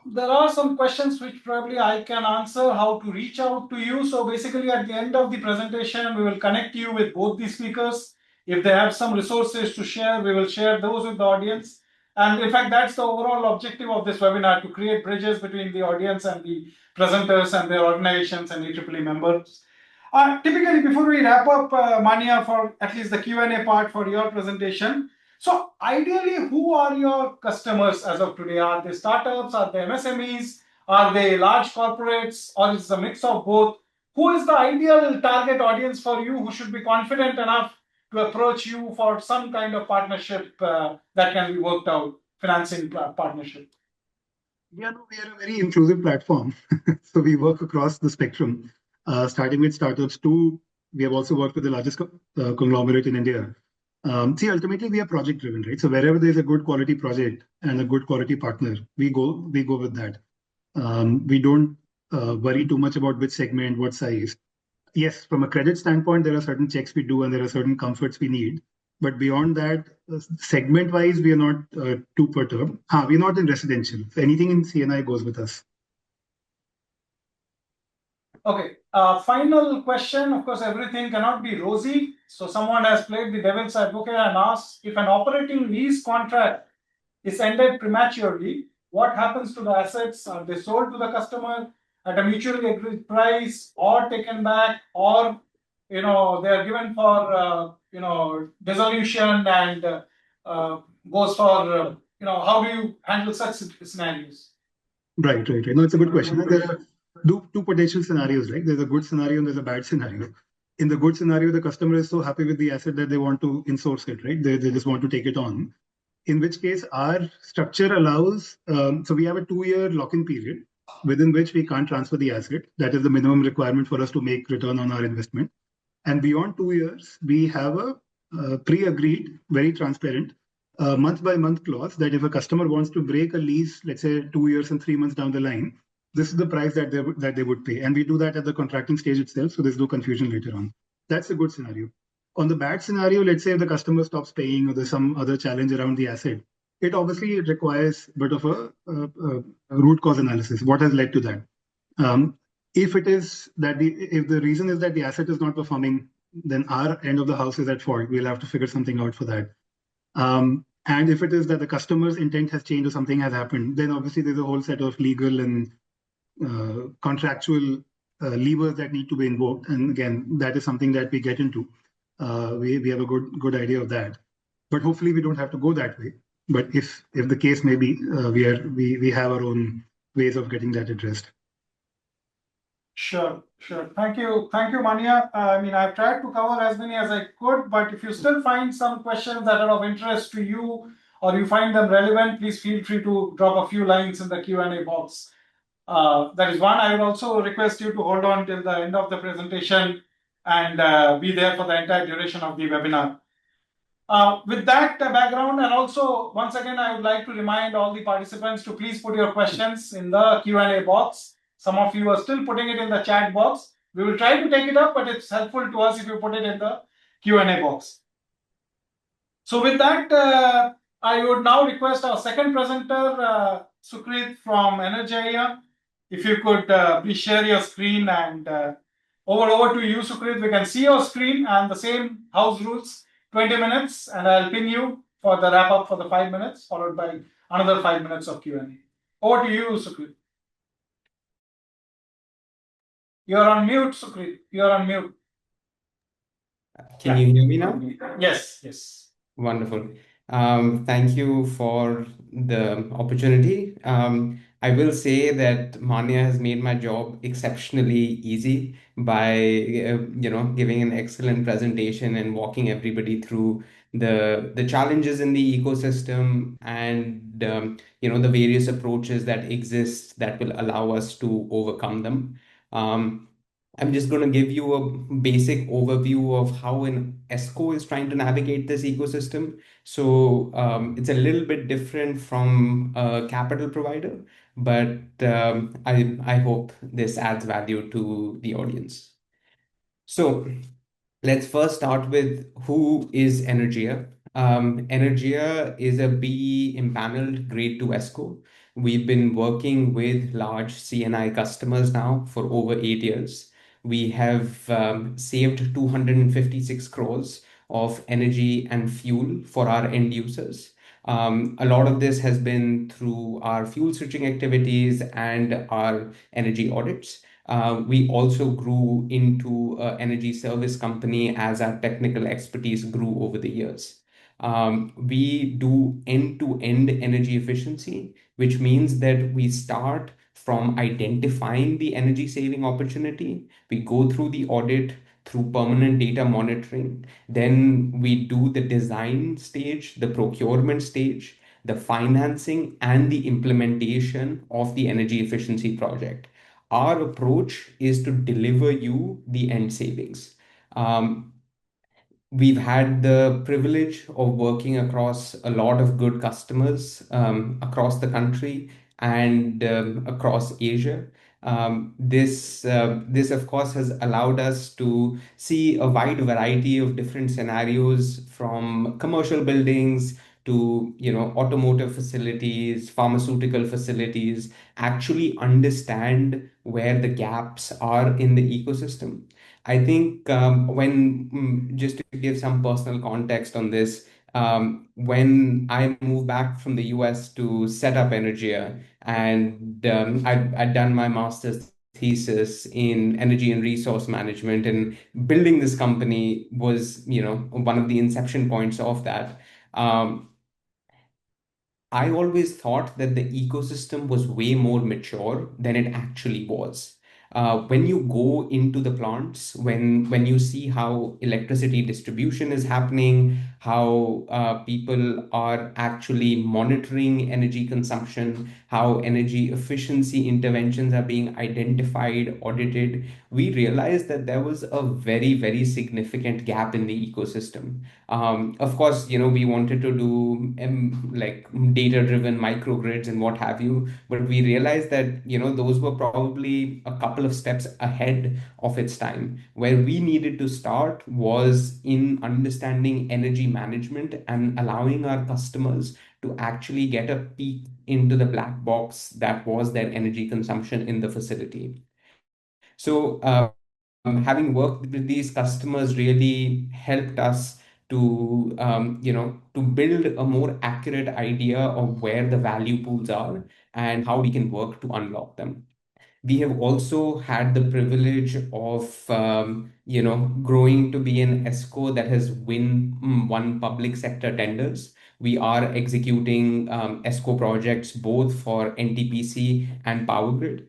There are some questions which probably I can answer, how to reach out to you. So basically at the end of the presentation, we will connect you with both the speakers. If they have some resources to share, we will share those with the audience. And in fact, that's the overall objective of this webinar, to create bridges between the audience and the presenters and their organizations and EEE members. Typically, before we wrap up, Manya, for at least the Q&A part for your presentation, so ideally, who are your customers as of today? Are they startups? Are they MSMEs? Are they large corporates? Or is it a mix of both? Who is the ideal target audience for you who should be confident enough to approach you for some kind of partnership that can be worked out, financing partnership? Yeah, no, we are a very inclusive platform. So we work across the spectrum, starting with startups to, we have also worked with the largest conglomerate in India. See, ultimately, we are project driven, right? So wherever there's a good quality project and a good quality partner, we go with that. We don't worry too much about which segment, what size. Yes, from a credit standpoint, there are certain checks we do and there are certain comforts we need. But beyond that, segment wise, we are not too perturbed. We're not in residential. So anything in CNI goes with us. Okay, final question. Of course, everything cannot be rosy. So someone has played the devil's advocate and asked, if an operating lease contract is ended prematurely, what happens to the assets? Are they sold to the customer at a mutually agreed price, or taken back, or they are given for dissolution and goes for how do you handle such scenarios? Right. No, it's a good question. There are two potential scenarios, right? There's a good scenario and there's a bad scenario. In the good scenario, the customer is so happy with the asset that they want to insource it, right? They just want to take it on. In which case, our structure allows, so we have a 2-year lock-in period within which we can't transfer the asset. That is the minimum requirement for us to make return on our investment. And beyond 2 years, we have a pre-agreed, very transparent, month-by-month clause that if a customer wants to break a lease, let's say 2 years and 3 months down the line, this is the price that they would pay. And we do that at the contracting stage itself, so there's no confusion later on. That's a good scenario. On the bad scenario, let's say if the customer stops paying or there's some other challenge around the asset, it obviously requires a bit of a root cause analysis. What has led to that? If it is that if the reason is that the asset is not performing, then our end of the house is at fault. We'll have to figure something out for that. And if it is that the customer's intent has changed or something has happened, then obviously there's a whole set of legal and contractual levers that need to be invoked. And again, that is something that we get into. We have a good idea of that. But hopefully we don't have to go that way. But if the case may be, we have our own ways of getting that addressed. Sure. Thank you, Manya. I mean, I've tried to cover as many as I could, but if you still find some questions that are of interest to you or you find them relevant, please feel free to drop a few lines in the Q&A box. That is one. I would also request you to hold on till the end of the presentation and be there for the entire duration of the webinar. With that background, and also once again, I would like to remind all the participants to please put your questions in the Q&A box. Some of you are still putting it in the chat box. We will try to take it up, but it's helpful to us if you put it in the Q&A box. So with that, I would now request our second presenter, Sukrit from Energia. If you could please share your screen and over to you, Sukrit. We can see your screen and the same house rules, 20 minutes, and I'll pin you for the wrap up for the 5 minutes, followed by another 5 minutes of Q&A. Over to you, Sukrit. You're on mute, Sukrit. You're on mute. Can you hear me now? Yes. Wonderful. Thank you for the opportunity. I will say that Manya has made my job exceptionally easy by giving an excellent presentation and walking everybody through the challenges in the ecosystem and the various approaches that exist that will allow us to overcome them. Um, I'm just going to give you a basic overview of how an ESCO is trying to navigate this ecosystem. So it's a little bit different from a capital provider, but I hope this adds value to the audience. So let's first start with who is Energia. Energia is a BE impaneled grade 2 ESCO. We've been working with large CNI customers now for over 8 years. We have saved 256 crores of energy and fuel for our end users. A lot of this has been through our fuel switching activities and our energy audits. We also grew into an energy service company as our technical expertise grew over the years. We do end-to-end energy efficiency, which means that we start from identifying the energy saving opportunity. We go through the audit through permanent data monitoring. Then we do the design stage, the procurement stage, the financing, and the implementation of the energy efficiency project. Our approach is to deliver you the end savings. Um, we've had the privilege of working across a lot of good customers across the country and across Asia. This of course has allowed us to see a wide variety of different scenarios from commercial buildings to automotive facilities, pharmaceutical facilities, actually understand where the gaps are in the ecosystem. I think just to give some personal context on this, when I moved back from the US to set up Energia, and I'd done my master's thesis in energy and resource management, and building this company was, one of the inception points of that. I always thought that the ecosystem was way more mature than it actually was. When you go into the plants, when you see how electricity distribution is happening, how people are actually monitoring energy consumption, how energy efficiency interventions are being identified, audited, we realized that there was a very, very significant gap in the ecosystem. Of course, we wanted to do like data-driven microgrids and what have you, but we realized that those were probably a couple of steps ahead of its time. Where we needed to start was in understanding energy management and allowing our customers to actually get a peek into the black box that was their energy consumption in the facility. So, having worked with these customers really helped us to build a more accurate idea of where the value pools are and how we can work to unlock them. We have also had the privilege of growing to be an ESCO that has won public sector tenders. We are executing ESCO projects both for NTPC and Power Grid.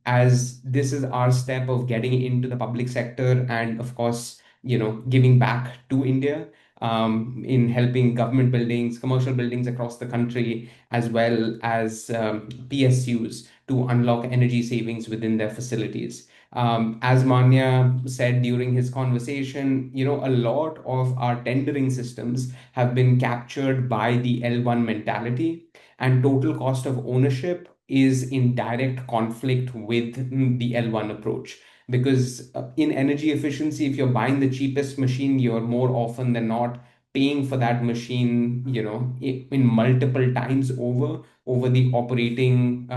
As this is our step of getting into the public sector and of course giving back to India in helping government buildings, commercial buildings across the country, as well as PSUs to unlock energy savings within their facilities. As Manya said during his conversation, a lot of our tendering systems have been captured by the L1 mentality, and total cost of ownership is in direct conflict with the L1 approach. Because in energy efficiency, if you're buying the cheapest machine, you're more often than not paying for that machine, in multiple times over the operating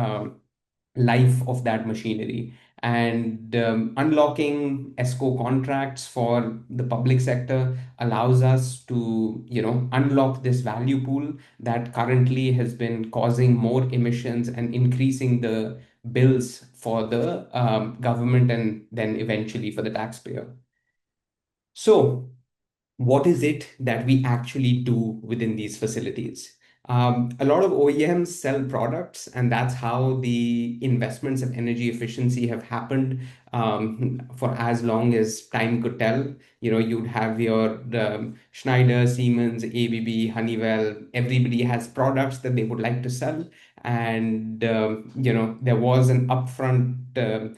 life of that machinery. And unlocking ESCO contracts for the public sector allows us to, unlock this value pool that currently has been causing more emissions and increasing the bills for the government and then eventually for the taxpayer. So, what is it that we actually do within these facilities? A lot of OEMs sell products, and that's how the investments in energy efficiency have happened for as long as time could tell. You'd have your Schneider, Siemens, ABB, Honeywell. Everybody has products that they would like to sell, and there was an upfront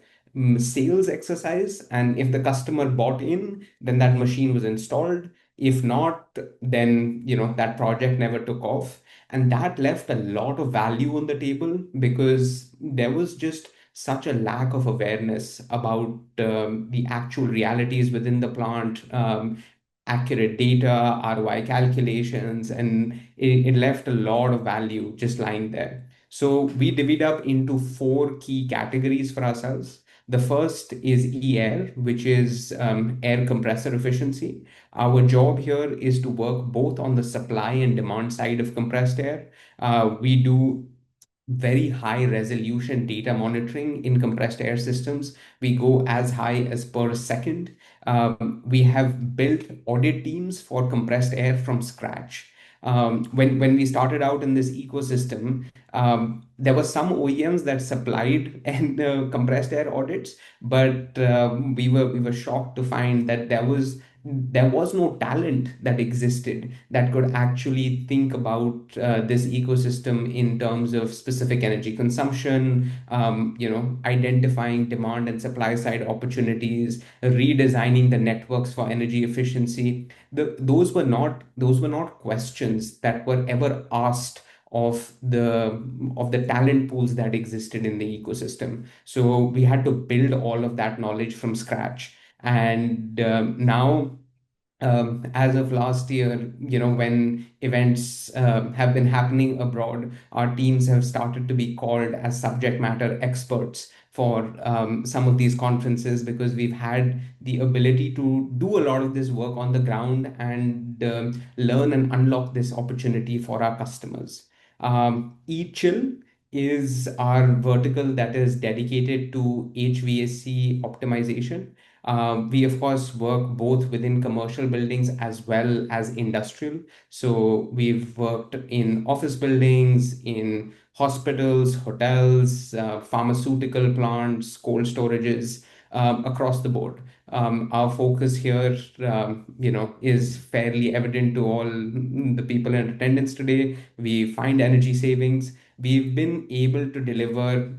sales exercise, and if the customer bought in, then that machine was installed. If not, then that project never took off, and that left a lot of value on the table because there was just such a lack of awareness about the actual realities within the plant, accurate data, ROI calculations, and it left a lot of value just lying there. So we divvied up into four key categories for ourselves. The first is E-air, which is air compressor efficiency. Our job here is to work both on the supply and demand side of compressed air. We do very high resolution data monitoring in compressed air systems. We go as high as per second. We have built audit teams for compressed air from scratch. When we started out in this ecosystem, there were some OEMs that supplied and compressed air audits, but we were shocked to find that there was no talent that existed that could actually think about this ecosystem in terms of specific energy consumption, identifying demand and supply side opportunities, redesigning the networks for energy efficiency. Those were not questions that were ever asked of the talent pools that existed in the ecosystem. So we had to build all of that knowledge from scratch. And now, as of last year, when events have been happening abroad, our teams have started to be called as subject matter experts for some of these conferences because we've had the ability to do a lot of this work on the ground and learn and unlock this opportunity for our customers. eChill is our vertical that is dedicated to HVAC optimization. We, of course, work both within commercial buildings as well as industrial. So we've worked in office buildings, in hospitals, hotels, pharmaceutical plants, cold storages, across the board. Our focus here, is fairly evident to all the people in attendance today. We find energy savings. We've been able to deliver,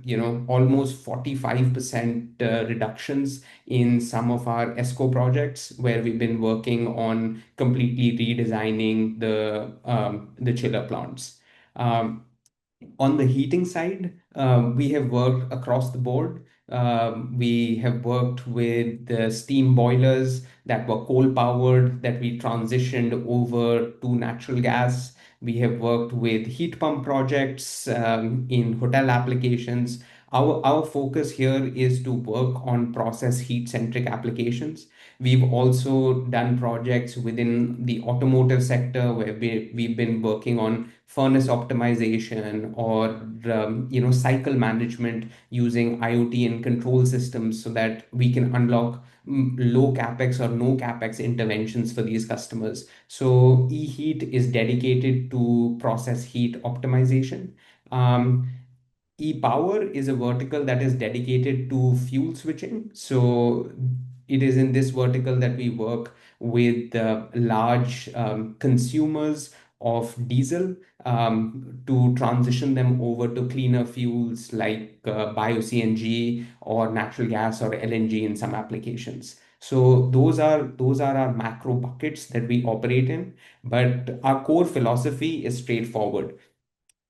almost 45% reductions in some of our ESCO projects where we've been working on completely redesigning the chiller plants. On the heating side, we have worked across the board. We have worked with the steam boilers that were coal powered that we transitioned over to natural gas. We have worked with heat pump projects in hotel applications. Our focus here is to work on process heat centric applications. We've also done projects within the automotive sector where we've been working on furnace optimization or cycle management using IoT and control systems so that we can unlock low capex or no capex interventions for these customers. So eHeat is dedicated to process heat optimization. ePower is a vertical that is dedicated to fuel switching. So it is in this vertical that we work with large consumers of diesel to transition them over to cleaner fuels like bio-CNG or natural gas or LNG in some applications. So those are our macro buckets that we operate in, but our core philosophy is straightforward.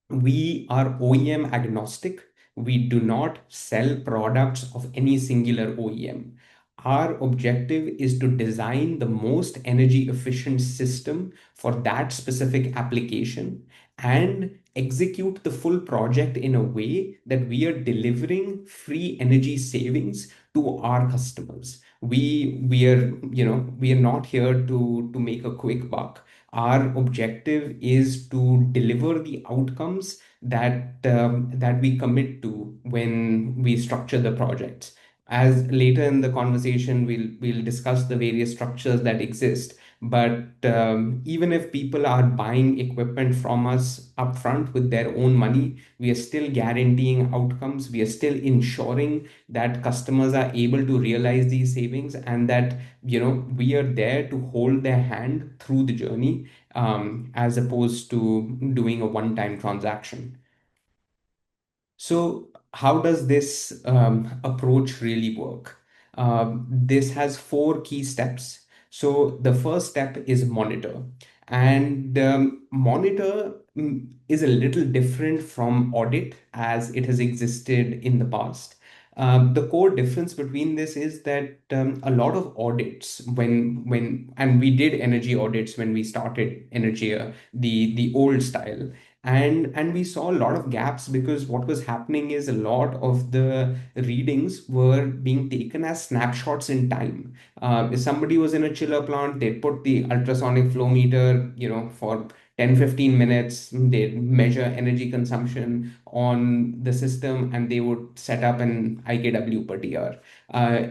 We are OEM agnostic. We do not sell products of any singular OEM. Our objective is to design the most energy efficient system for that specific application and execute the full project in a way that we are delivering free energy savings to our customers. We are not here to make a quick buck. Our objective is to deliver the outcomes that we commit to when we structure the projects. As later in the conversation, we'll discuss the various structures that exist. But even if people are buying equipment from us upfront with their own money, we are still guaranteeing outcomes. We are still ensuring that customers are able to realize these savings, and that we are there to hold their hand through the journey, as opposed to doing a one-time transaction. So, how does this approach really work? This has four key steps. So, the first step is monitor. And monitor is a little different from audit as it has existed in the past. The core difference between this is that a lot of audits, and we did energy audits when we started Energia, the old style, and we saw a lot of gaps because what was happening is a lot of the readings were being taken as snapshots in time. If somebody was in a chiller plant, they put the ultrasonic flow meter, for 10-15 minutes. They measure energy consumption on the system, and they would set up an IKW per TR.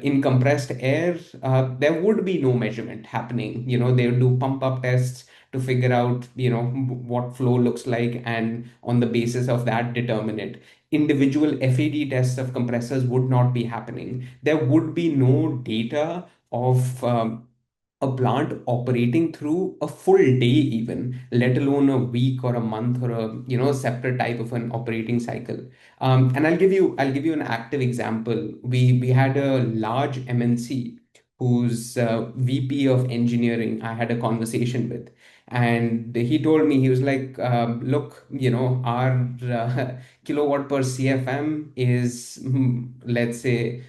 In compressed air, there would be no measurement happening. They would do pump up tests to figure out what flow looks like, and on the basis of that determine it. Individual FAD tests of compressors would not be happening. There would be no data of a plant operating through a full day, even let alone a week or a month, or a separate type of an operating cycle. And I'll give you an active example. We had a large MNC whose VP of engineering I had a conversation with, and he told me, he was like, look, our kilowatt per CFM is, let's say,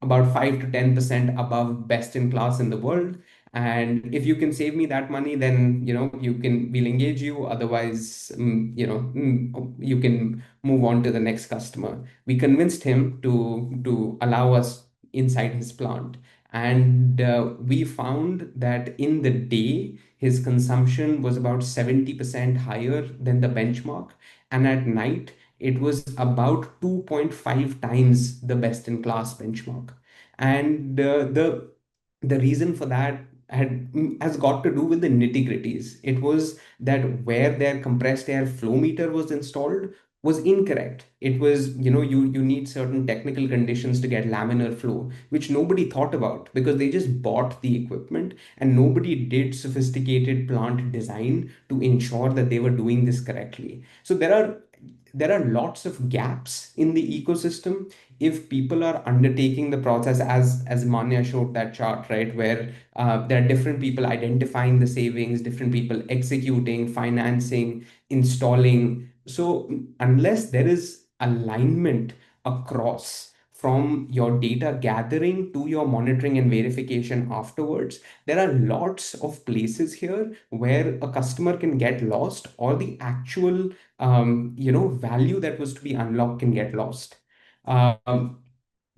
about 5 to 10% above best in class in the world. And if you can save me that money, then we'll engage you. Otherwise, you can move on to the next customer. We convinced him to allow us inside his plant, and we found that in the day his consumption was about 70% higher than the benchmark, and at night it was about 2.5 times the best in class benchmark. And the reason for that has got to do with the nitty-gritties. It was that where their compressed air flow meter was installed was incorrect. It was, you need certain technical conditions to get laminar flow, which nobody thought about because they just bought the equipment, and nobody did sophisticated plant design to ensure that they were doing this correctly. So there are lots of gaps in the ecosystem. If people are undertaking the process, as Manya showed that chart, right, where there are different people identifying the savings, different people executing, financing, installing. So unless there is alignment across, from your data gathering to your monitoring and verification afterwards, there are lots of places here where a customer can get lost, or the actual value that was to be unlocked can get lost. Um,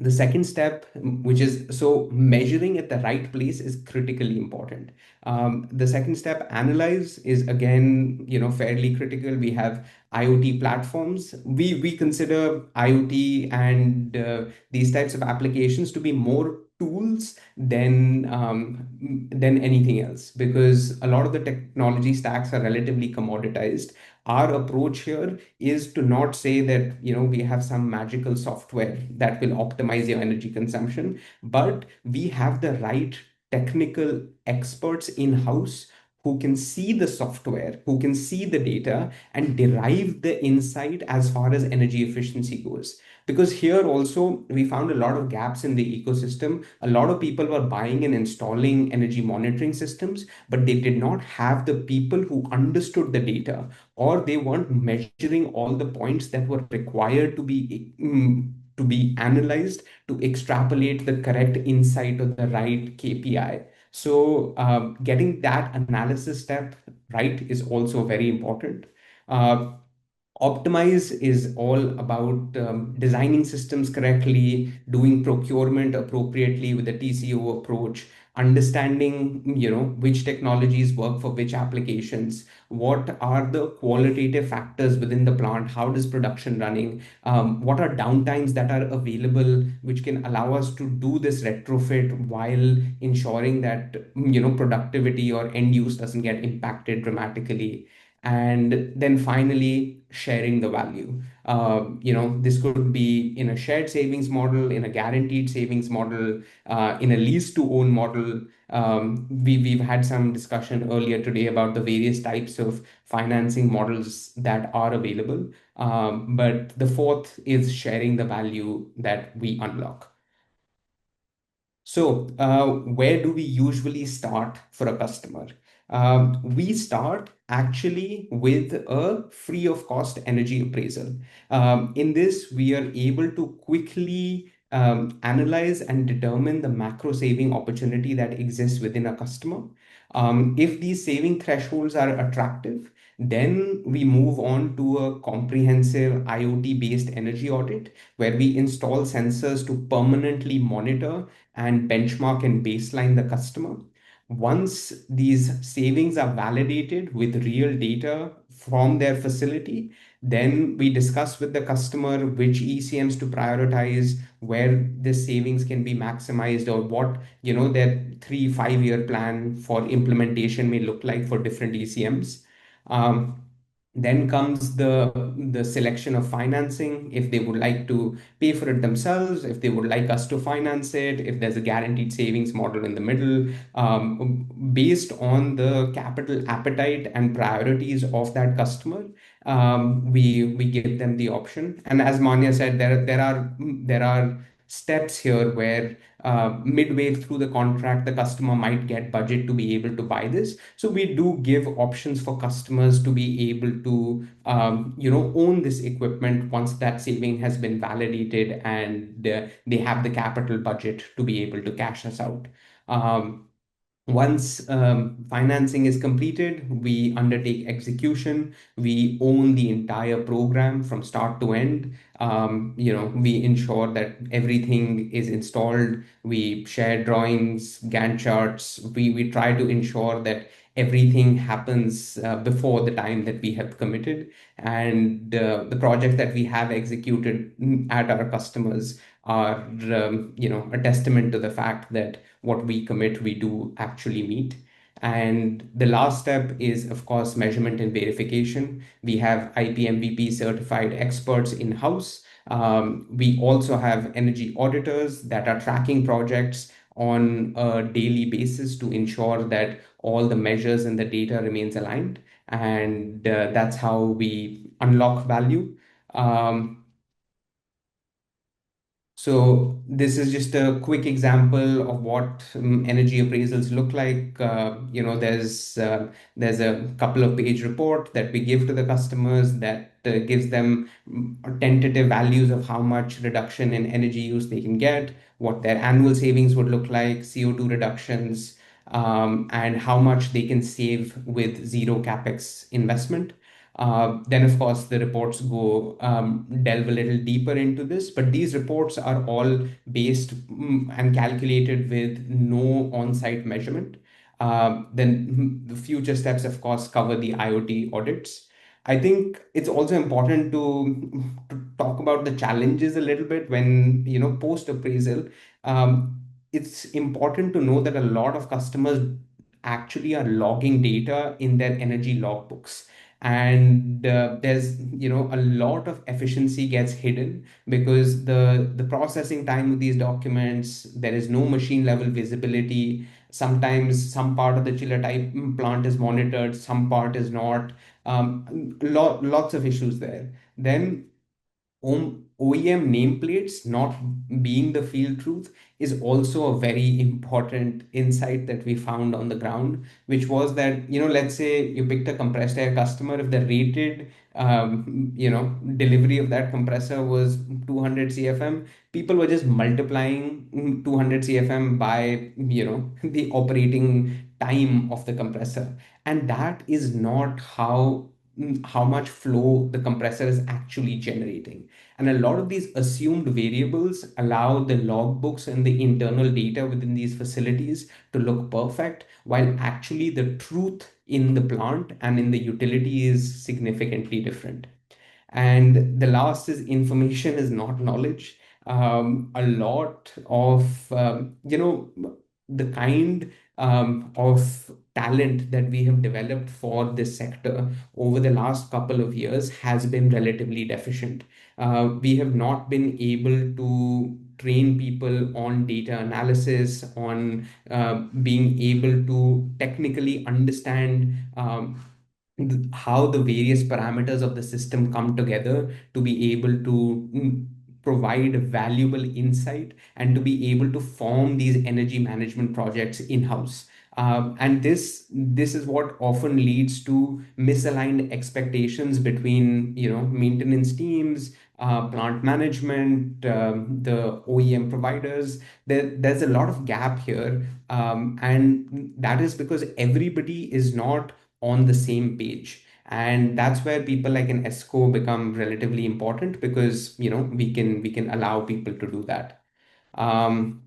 the second step, which is, so measuring at the right place, is critically important. The second step, analyze, is again fairly critical. We have IoT platforms. We consider IoT and these types of applications to be more tools than anything else, because a lot of the technology stacks are relatively commoditized. Our approach here is to not say that we have some magical software that will optimize your energy consumption, but we have the right technical experts in house who can see the software, who can see the data and derive the insight as far as energy efficiency goes. Because here also we found a lot of gaps in the ecosystem. A lot of people were buying and installing energy monitoring systems, but they did not have the people who understood the data, or they weren't measuring all the points that were required to be analyzed to extrapolate the correct insight or the right KPI. So getting that analysis step right is also very important. Uh, Optimize is all about designing systems correctly, doing procurement appropriately with a TCO approach, understanding, which technologies work for which applications, what are the qualitative factors within the plant, how does production running, what are downtimes that are available, which can allow us to do this retrofit while ensuring that, productivity or end use doesn't get impacted dramatically. And then finally, sharing the value. This could be in a shared savings model, in a guaranteed savings model, in a lease to own model. We've had some discussion earlier today about the various types of financing models that are available. But the fourth is sharing the value that we unlock. So, where do we usually start for a customer? We start actually with a free of cost energy appraisal. In this, we are able to quickly analyze and determine the macro saving opportunity that exists within a customer. If these saving thresholds are attractive, then we move on to a comprehensive IoT based energy audit where we install sensors to permanently monitor and benchmark and baseline the customer. Once these savings are validated with real data from their facility, then we discuss with the customer which ECMs to prioritize, where the savings can be maximized, or what their 3-5 year plan for implementation may look like for different ECMs. Then comes the selection of financing, if they would like to pay for it themselves, if they would like us to finance it, if there's a guaranteed savings model in the middle, based on the capital appetite and priorities of that customer. We give them the option. And as Manya said, there are steps here where midway through the contract, the customer might get budget to be able to buy this. So we do give options for customers to be able to, own this equipment once that saving has been validated and they have the capital budget to be able to cash us out. Once financing is completed, we undertake execution. We own the entire program from start to end. We ensure that everything is installed. We share drawings, Gantt charts. We try to ensure that everything happens before the time that we have committed. And the projects that we have executed at our customers are, a testament to the fact that what we commit, we do actually meet. And the last step is, of course, measurement and verification. We have IPMVP certified experts in house. We also have energy auditors that are tracking projects on a daily basis to ensure that all the measures and the data remains aligned. And that's how we unlock value. So this is just a quick example of what energy appraisals look like. There's a couple of page report that we give to the customers that gives them tentative values of how much reduction in energy use they can get, what their annual savings would look like, CO2 reductions, and how much they can save with zero capex investment. Then, of course, the reports go delve a little deeper into this, but these reports are all based and calculated with no on-site measurement. Then the future steps, of course, cover the IoT audits. I think it's also important to talk about the challenges a little bit when, post appraisal. It's important to know that a lot of customers actually are logging data in their energy logbooks, and there's a lot of efficiency gets hidden because the processing time of these documents, there is no machine level visibility. Sometimes some part of the chiller type plant is monitored, some part is not. Lots of issues there. Then OEM nameplates not being the field truth is also a very important insight that we found on the ground, which was that, let's say you picked a compressed air customer, if the rated, delivery of that compressor was 200 CFM, people were just multiplying 200 CFM by, the operating time of the compressor. And that is not how how much flow the compressor is actually generating. And a lot of these assumed variables allow the logbooks and the internal data within these facilities to look perfect, while actually the truth in the plant and in the utility is significantly different. And the last is information is not knowledge. A lot of the kind of talent that we have developed for this sector over the last couple of years has been relatively deficient. We have not been able to train people on data analysis, on being able to technically understand how the various parameters of the system come together to be able to provide valuable insight and to be able to form these energy management projects in-house. And this is what often leads to misaligned expectations between maintenance teams, plant management, the OEM providers. There's a lot of gap here, and that is because everybody is not on the same page. And that's where people like an ESCO become relatively important, because we can allow people to do that. um,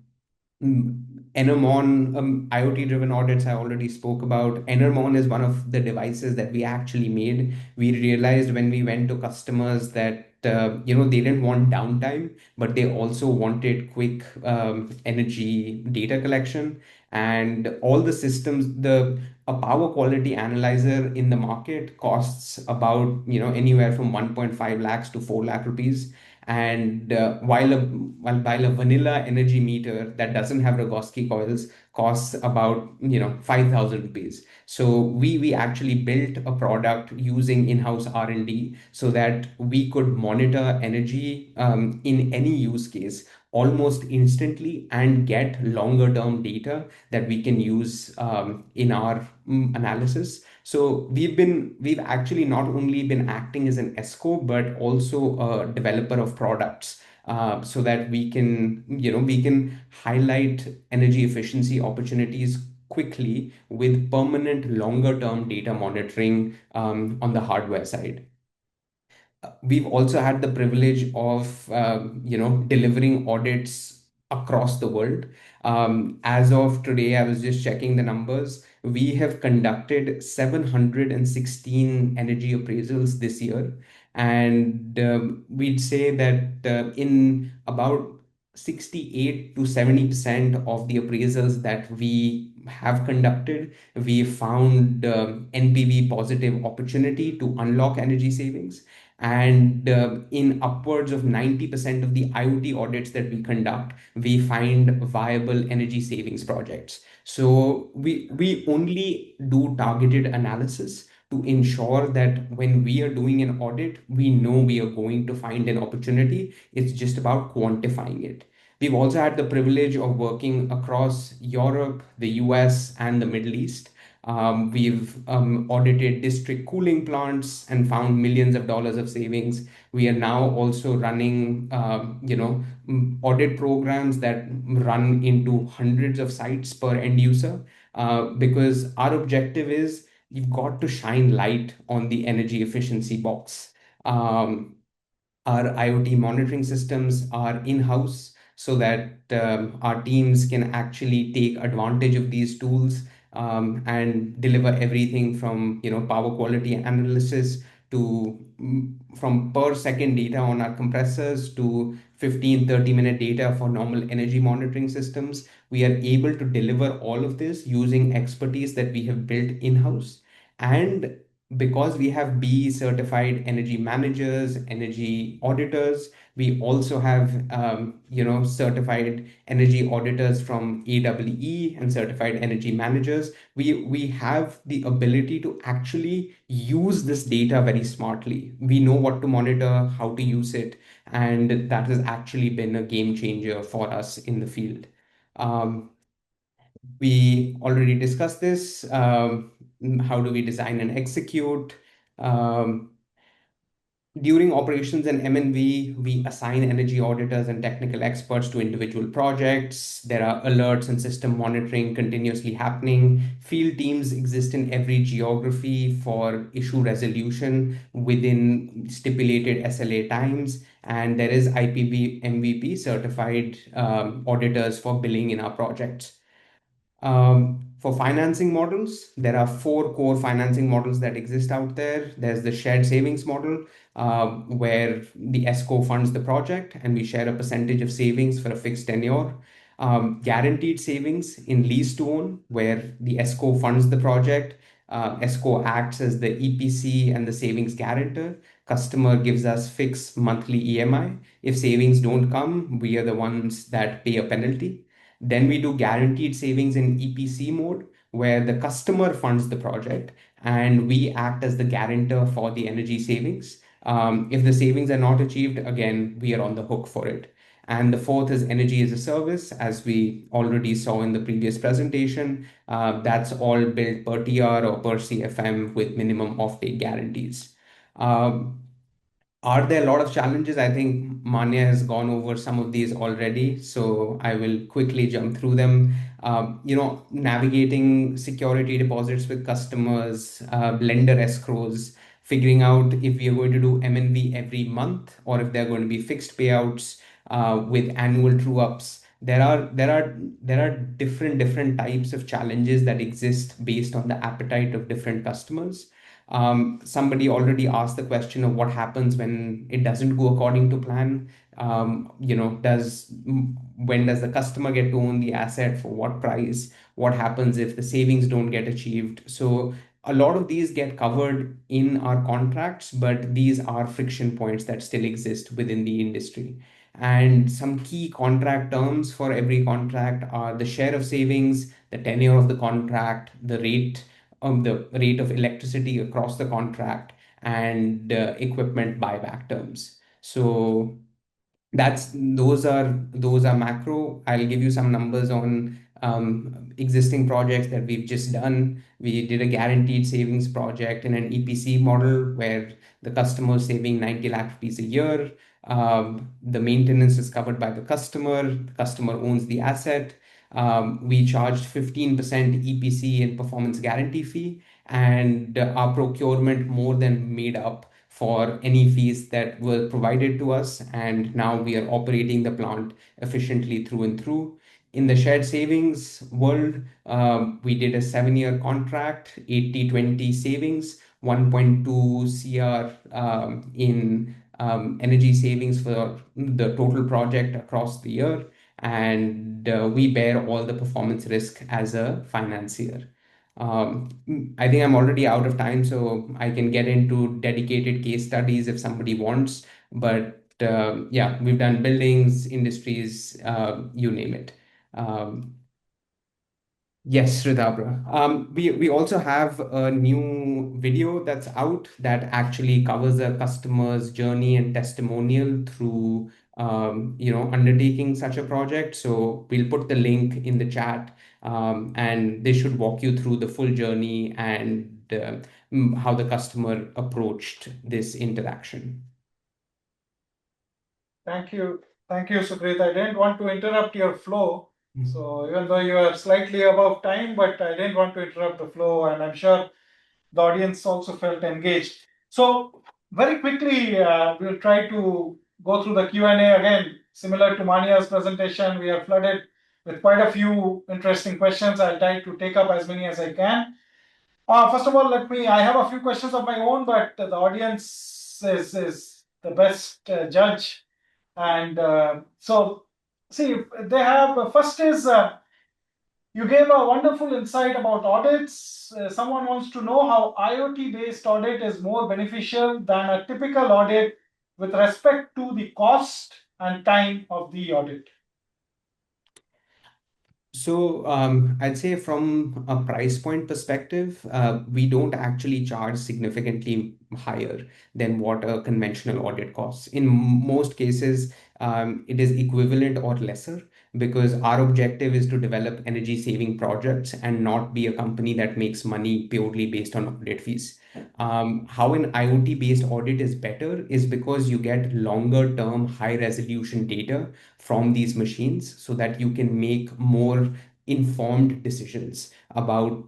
Enermon, IoT driven audits, I already spoke about. Enermon is one of the devices that we actually made. We realized when we went to customers that they didn't want downtime, but they also wanted quick energy data collection. And all the systems, a power quality analyzer in the market costs about anywhere from 1.5 lakhs to 4 lakh rupees. And while a vanilla energy meter that doesn't have Rogowski coils costs about 5,000 rupees. So we actually built a product using in-house R&D so that we could monitor energy in any use case almost instantly and get longer term data that we can use in our analysis. So we've actually not only been acting as an ESCO, but also a developer of products, so that we can highlight energy efficiency opportunities quickly with permanent longer term data monitoring on the hardware side. We've also had the privilege of delivering audits across the world. As of today, I was just checking the numbers. We have conducted 716 energy appraisals this year, and we'd say that in about 68 to 70% of the appraisals that we have conducted, we found NPV positive opportunity to unlock energy savings. And in upwards of 90% of the IoT audits that we conduct, we find viable energy savings projects. So we only do targeted analysis to ensure that when we are doing an audit, we know we are going to find an opportunity. It's just about quantifying it. We've also had the privilege of working across Europe, the US, and the Middle East. We've audited district cooling plants and found millions of dollars of savings. We are now also running, audit programs that run into hundreds of sites per end user, because our objective is you've got to shine light on the energy efficiency box. Our IoT monitoring systems are in-house so that our teams can actually take advantage of these tools and deliver everything from power quality analysis to from per second data on our compressors to 15-30 minute data for normal energy monitoring systems. We are able to deliver all of this using expertise that we have built in-house. And because we have BE certified energy managers, energy auditors, we also have certified energy auditors from AWE and certified energy managers. We have the ability to actually use this data very smartly. We know what to monitor, how to use it, and that has actually been a game changer for us in the field. We already discussed this. How do we design and execute? Um, During operations and M&V, we assign energy auditors and technical experts to individual projects. There are alerts and system monitoring continuously happening. Field teams exist in every geography for issue resolution within stipulated SLA times. And there is IPB MVP certified auditors for billing in our projects. For financing models, there are four core financing models that exist out there. There's the shared savings model, where the ESCO funds the project and we share a percentage of savings for a fixed tenure. Guaranteed savings in lease to own, where the ESCO funds the project. ESCO acts as the EPC and the savings guarantor. Customer gives us fixed monthly EMI. If savings don't come, we are the ones that pay a penalty. Then we do guaranteed savings in EPC mode, where the customer funds the project and we act as the guarantor for the energy savings. If the savings are not achieved, again, we are on the hook for it. And the fourth is energy as a service, as we already saw in the previous presentation. That's all built per TR or per CFM with minimum offtake guarantees. Are there a lot of challenges? I think Manya has gone over some of these already, so I will quickly jump through them. Navigating security deposits with customers, lender escrows, figuring out if we are going to do M&V every month or if they're going to be fixed payouts with annual true-ups. There are different types of challenges that exist based on the appetite of different customers. Somebody already asked the question of what happens when it doesn't go according to plan. When does the customer get to own the asset, for what price? What happens if the savings don't get achieved? So a lot of these get covered in our contracts, but these are friction points that still exist within the industry. And some key contract terms for every contract are the share of savings, the tenure of the contract, the rate of electricity across the contract, and equipment buyback terms. So those are macro. I'll give you some numbers on existing projects that we've just done. We did a guaranteed savings project in an EPC model where the customer is saving 90 lakh rupees a year. The maintenance is covered by the customer owns the asset. We charged 15% EPC and performance guarantee fee, and our procurement more than made up for any fees that were provided to us. And now we are operating the plant efficiently through and through. In the shared savings world, we did a 7-year contract, 80/20 savings, 1.2 CR in energy savings for the total project across the year. And we bear all the performance risk as a financier. I think I'm already out of time, so I can get into dedicated case studies if somebody wants. But yeah, we've done buildings, industries, you name it. Yes, Ridhabra. We also have a new video that's out that actually covers a customer's journey and testimonial through undertaking such a project. So we'll put the link in the chat, and they should walk you through the full journey and how the customer approached this interaction. Thank you. Thank you, Sukrit. I didn't want to interrupt your flow. So even though you are slightly above time, but I didn't want to interrupt the flow, and I'm sure the audience also felt engaged. So very quickly, we'll try to go through the Q&A again. Similar to Mania's presentation, we are flooded with quite a few interesting questions. I'll try to take up as many as I can. First of all, I have a few questions of my own, but the audience is the best judge. And so, see, they have, first is, you gave a wonderful insight about audits. Someone wants to know how IoT-based audit is more beneficial than a typical audit with respect to the cost and time of the audit. So I'd say from a price point perspective, we don't actually charge significantly higher than what a conventional audit costs. In most cases, it is equivalent or lesser, because our objective is to develop energy saving projects and not be a company that makes money purely based on audit fees. How an IoT based audit is better is because you get longer term, high resolution data from these machines so that you can make more informed decisions about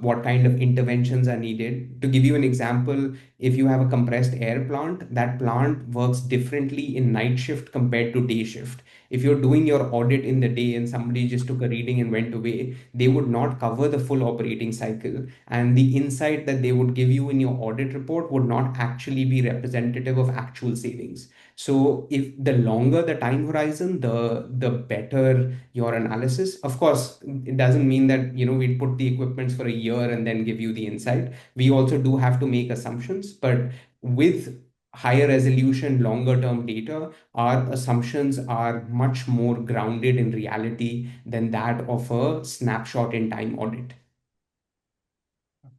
what kind of interventions are needed. To give you an example, if you have a compressed air plant, that plant works differently in night shift compared to day shift. If you're doing your audit in the day and somebody just took a reading and went away, they would not cover the full operating cycle. And the insight that they would give you in your audit report would not actually be representative of actual savings. So if the longer the time horizon, the better your analysis. Of course, it doesn't mean that we put the equipments for a year and then give you the insight. We also do have to make assumptions, but with higher resolution, longer term data, our assumptions are much more grounded in reality than that of a snapshot in time audit.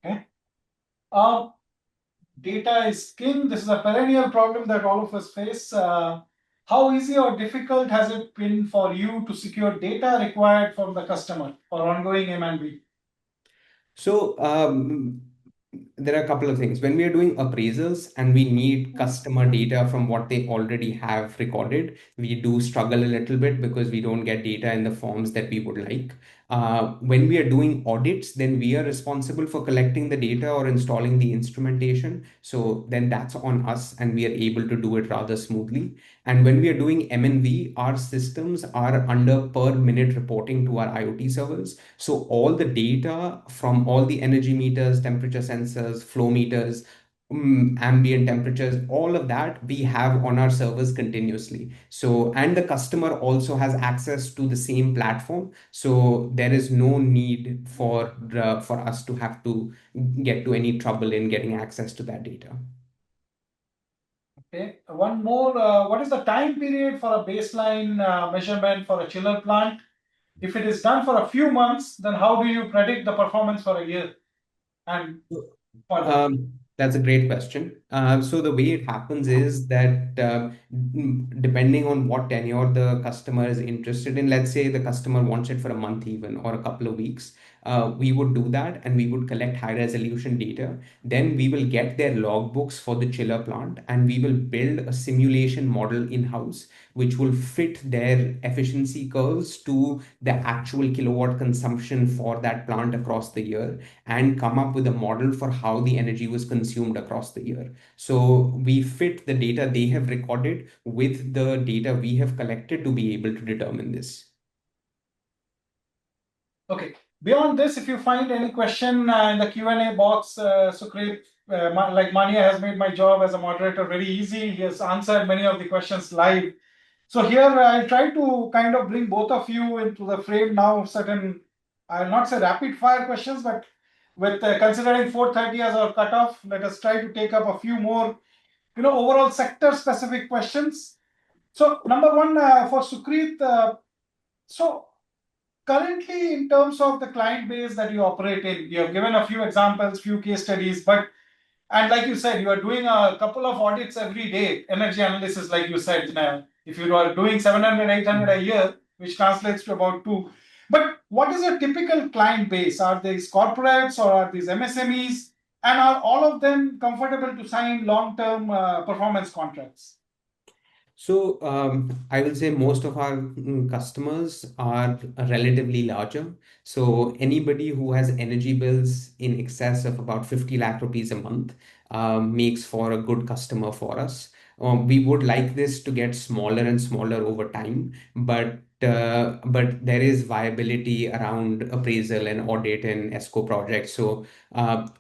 Okay. Data is king. This is a perennial problem that all of us face. How easy or difficult has it been for you to secure data required from the customer for ongoing M&B? So there are a couple of things. When we are doing appraisals and we need customer data from what they already have recorded, we do struggle a little bit because we don't get data in the forms that we would like. When we are doing audits, then we are responsible for collecting the data or installing the instrumentation. So then that's on us and we are able to do it rather smoothly. And when we are doing M&V, our systems are under per minute reporting to our IoT servers. So all the data from all the energy meters, temperature sensors, flow meters, ambient temperatures, all of that we have on our servers continuously. So, and the customer also has access to the same platform. So there is no need for us to have to get to any trouble in getting access to that data. Okay. One more. What is the time period for a baseline measurement for a chiller plant? If it is done for a few months, then how do you predict the performance for a year? And That's a great question. So the way it happens is that depending on what tenure the customer is interested in, let's say the customer wants it for a month even or a couple of weeks, we would do that and we would collect high resolution data. Then we will get their logbooks for the chiller plant and we will build a simulation model in-house, which will fit their efficiency curves to the actual kilowatt consumption for that plant across the year and come up with a model for how the energy was consumed across the year. So we fit the data they have recorded with the data we have collected to be able to determine this. Okay. Beyond this, if you find any question in the Q&A box, Sukrit, like Mania has made my job as a moderator very easy. He has answered many of the questions live. So here I'll try to kind of bring both of you into the frame now. Certain, I'll not say rapid fire questions, but with considering 4:30 as our cutoff, let us try to take up a few more, overall sector specific questions. So number one for Sukrit, so currently in terms of the client base that you operate in, you have given a few examples, few case studies, and like you said, you are doing a couple of audits every day, energy analysis, like you said. If you are doing 700, 800 a year, which translates to about two. But what is a typical client base? Are these corporates or are these MSMEs? And are all of them comfortable to sign long-term performance contracts? So I will say most of our customers are relatively larger. So anybody who has energy bills in excess of about 50 lakh rupees a month makes for a good customer for us. We would like this to get smaller and smaller over time, but there is viability around appraisal and audit and ESCO projects. So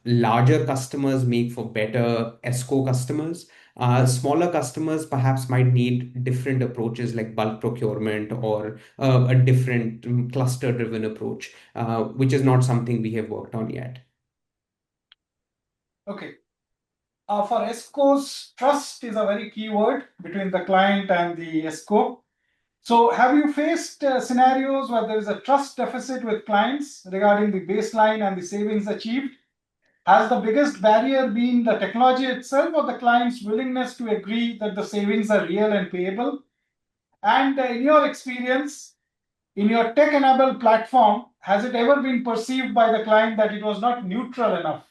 larger customers make for better ESCO customers. Smaller customers perhaps might need different approaches like bulk procurement or a different cluster-driven approach, which is not something we have worked on yet. Okay. For ESCOs, trust is a very key word between the client and the ESCO. So have you faced scenarios where there is a trust deficit with clients regarding the baseline and the savings achieved? Has the biggest barrier been the technology itself or the client's willingness to agree that the savings are real and payable? And in your experience, in your tech-enabled platform, has it ever been perceived by the client that it was not neutral enough?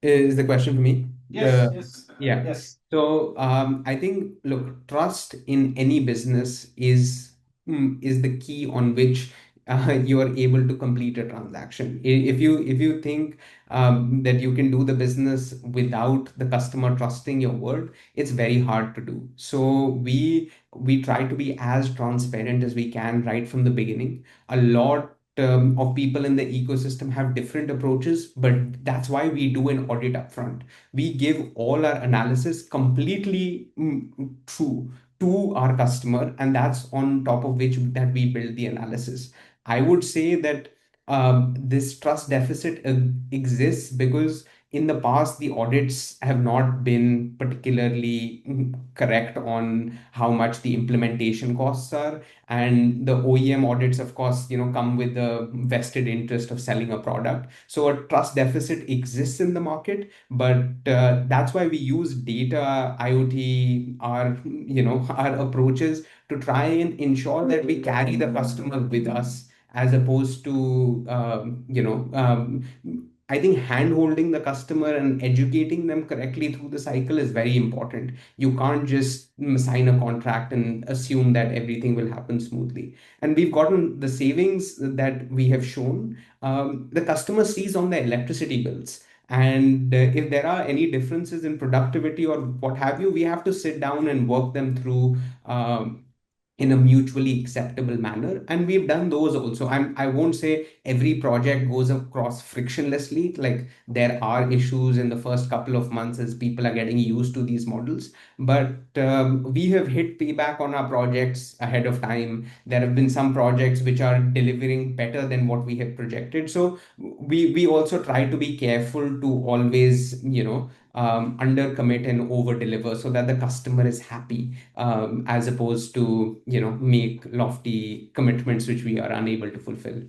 Is the question for me? Yes, yes, Yeah. yes. So I think, look, trust in any business is the key on which you are able to complete a transaction. If you think that you can do the business without the customer trusting your word, it's very hard to do. So we try to be as transparent as we can right from the beginning. A lot of people in the ecosystem have different approaches, but that's why we do an audit upfront. We give all our analysis completely true to our customer, and that's on top of which that we build the analysis. I would say that this trust deficit exists because in the past the audits have not been particularly correct on how much the implementation costs are, and the OEM audits, of course, come with the vested interest of selling a product. So a trust deficit exists in the market, but that's why we use data, IoT, our our approaches to try and ensure that we carry the customer with us, as opposed to I think hand holding the customer and educating them correctly through the cycle is very important. You can't just sign a contract and assume that everything will happen smoothly. And we've gotten the savings that we have shown. The customer sees on the electricity bills. And if there are any differences in productivity or what have you, we have to sit down and work them through in a mutually acceptable manner. And we've done those also. I won't say every project goes across frictionlessly. Like, there are issues in the first couple of months as people are getting used to these models. But we have hit payback on our projects ahead of time. There have been some projects which are delivering better than what we have projected. So we also try to be careful to always, under commit and over deliver so that the customer is happy, as opposed to make lofty commitments which we are unable to fulfill.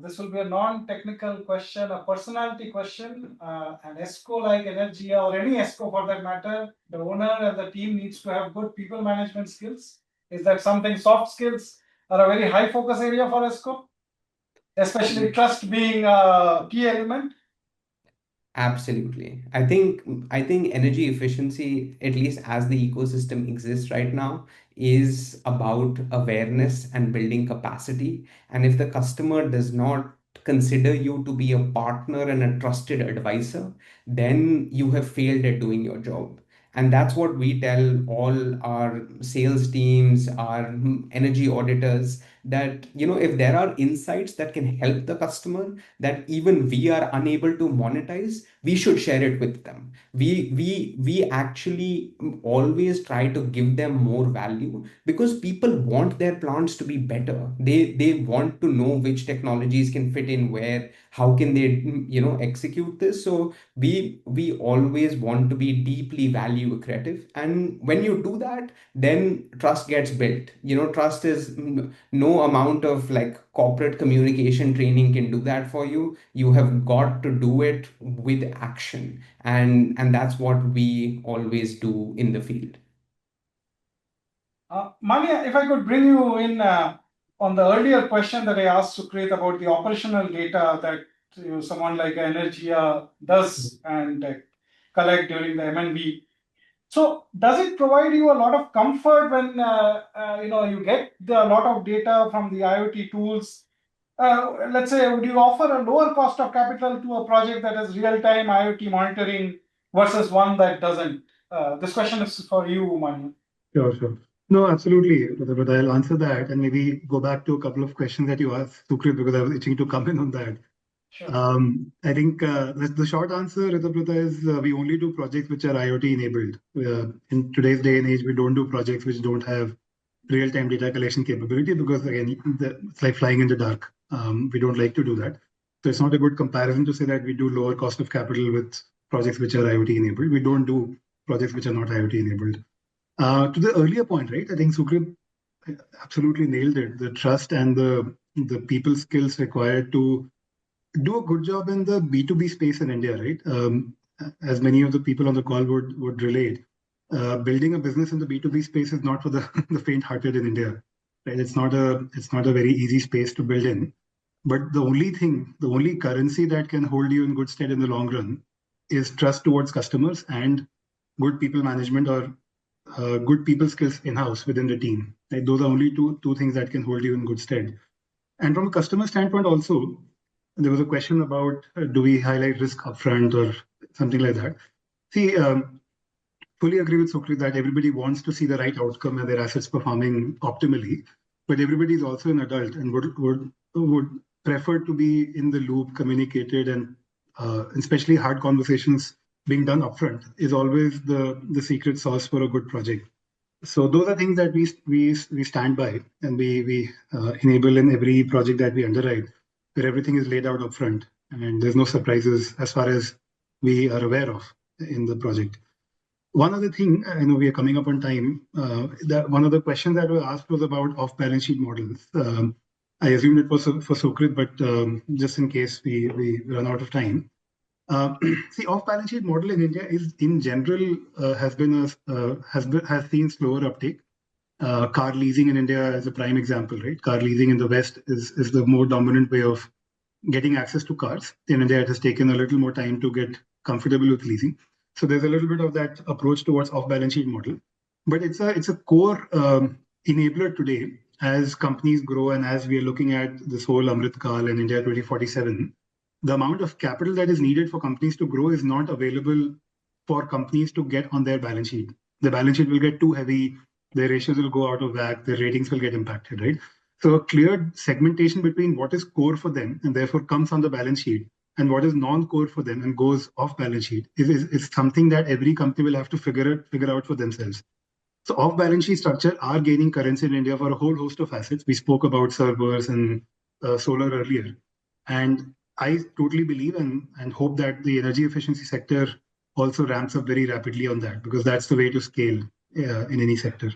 This will be a non-technical question, a personality question. An ESCO like Energia, or any ESCO for that matter, the owner and the team needs to have good people management skills. Is that something, soft skills are a very high focus area for ESCO? Especially trust being a key element? Absolutely. I think energy efficiency, at least as the ecosystem exists right now, is about awareness and building capacity. And if the customer does not consider you to be a partner and a trusted advisor, then you have failed at doing your job. And that's what we tell all our sales teams, our energy auditors, that if there are insights that can help the customer that even we are unable to monetize, we should share it with them. We actually always try to give them more value, because people want their plants to be better. They want to know which technologies can fit in where, how can they execute this. So we always want to be deeply value accretive, and when you do that, then trust gets built. Trust is no amount of like corporate communication training can do that for you. You have got to do it with action, and that's what we always do in the field. Manya, if I could bring you in on the earlier question that I asked Sukrit about the operational data that someone like Energia does and collect during the M&B. So does it provide you a lot of comfort when you get a lot of data from the IoT tools? Let's say, would you offer a lower cost of capital to a project that has real-time IoT monitoring versus one that doesn't? This question is for you, Manya. Sure, sure. No, absolutely. But I'll answer that and maybe go back to a couple of questions that you asked, Sukrit, because I was itching to come in on that. Sure. I think the short answer, Ritaprita, is we only do projects which are IoT enabled. In today's day and age, we don't do projects which don't have real-time data collection capability, because again, it's like flying in the dark. We don't like to do that. So it's not a good comparison to say that we do lower cost of capital with projects which are IoT enabled. We don't do projects which are not IoT enabled. To the earlier point, right? I think Sukrit absolutely nailed it. The trust and the people skills required to do a good job in the B2B space in India, right? As many of the people on the call would relate, building a business in the B2B space is not for the faint-hearted in India, right? It's not a very easy space to build in. But the only currency that can hold you in good stead in the long run is trust towards customers and good people management or good people skills in-house within the team. Right? Those are only two things that can hold you in good stead. And from a customer standpoint also, there was a question about do we highlight risk upfront or something like that. See, fully agree with Sukrit that everybody wants to see the right outcome and their assets performing optimally, but everybody is also an adult and would prefer to be in the loop, communicated, and especially hard conversations being done upfront is always the secret sauce for a good project. So those are things that we stand by and we enable in every project that we underwrite, where everything is laid out upfront and there's no surprises as far as we are aware of in the project. One other thing, I know we are coming up on time. One of the questions that were asked was about off-balance sheet models. I assumed it was for Sukrit, but just in case we run out of time. See, off-balance sheet model in India is, in general, has seen slower uptake. Car leasing in India is a prime example, right? Car leasing in the West is the more dominant way of getting access to cars. In India, it has taken a little more time to get comfortable with leasing. So there's a little bit of that approach towards off-balance sheet model, but it's a core enabler today as companies grow and as we are looking at this whole Amrit Kal and India 2047. The amount of capital that is needed for companies to grow is not available for companies to get on their balance sheet. The balance sheet will get too heavy, their ratios will go out of whack, their ratings will get impacted, right? So a clear segmentation between what is core for them and therefore comes on the balance sheet and what is non-core for them and goes off balance sheet is something that every company will have to figure out for themselves. So off-balance sheet structure are gaining currency in India for a whole host of assets. We spoke about servers and solar earlier. And I totally believe and hope that the energy efficiency sector also ramps up very rapidly on that, because that's the way to scale in any sector.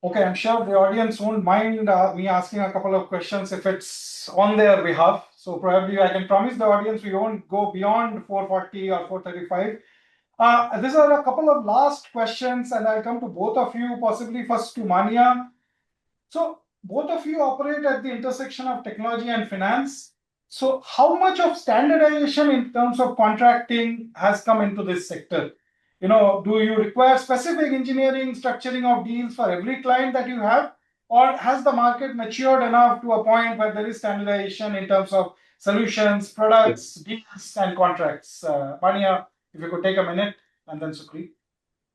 Okay, I'm sure the audience won't mind me asking a couple of questions if it's on their behalf. So probably I can promise the audience we won't go beyond 440 or 435. These are a couple of last questions, and I'll come to both of you, possibly first to Manya. So both of you operate at the intersection of technology and finance. So how much of standardization in terms of contracting has come into this sector? Do you require specific engineering structuring of deals for every client that you have? Or has the market matured enough to a point where there is standardization in terms of solutions, products, deals, and contracts? Manya, if you could take a minute, and then Sukrit.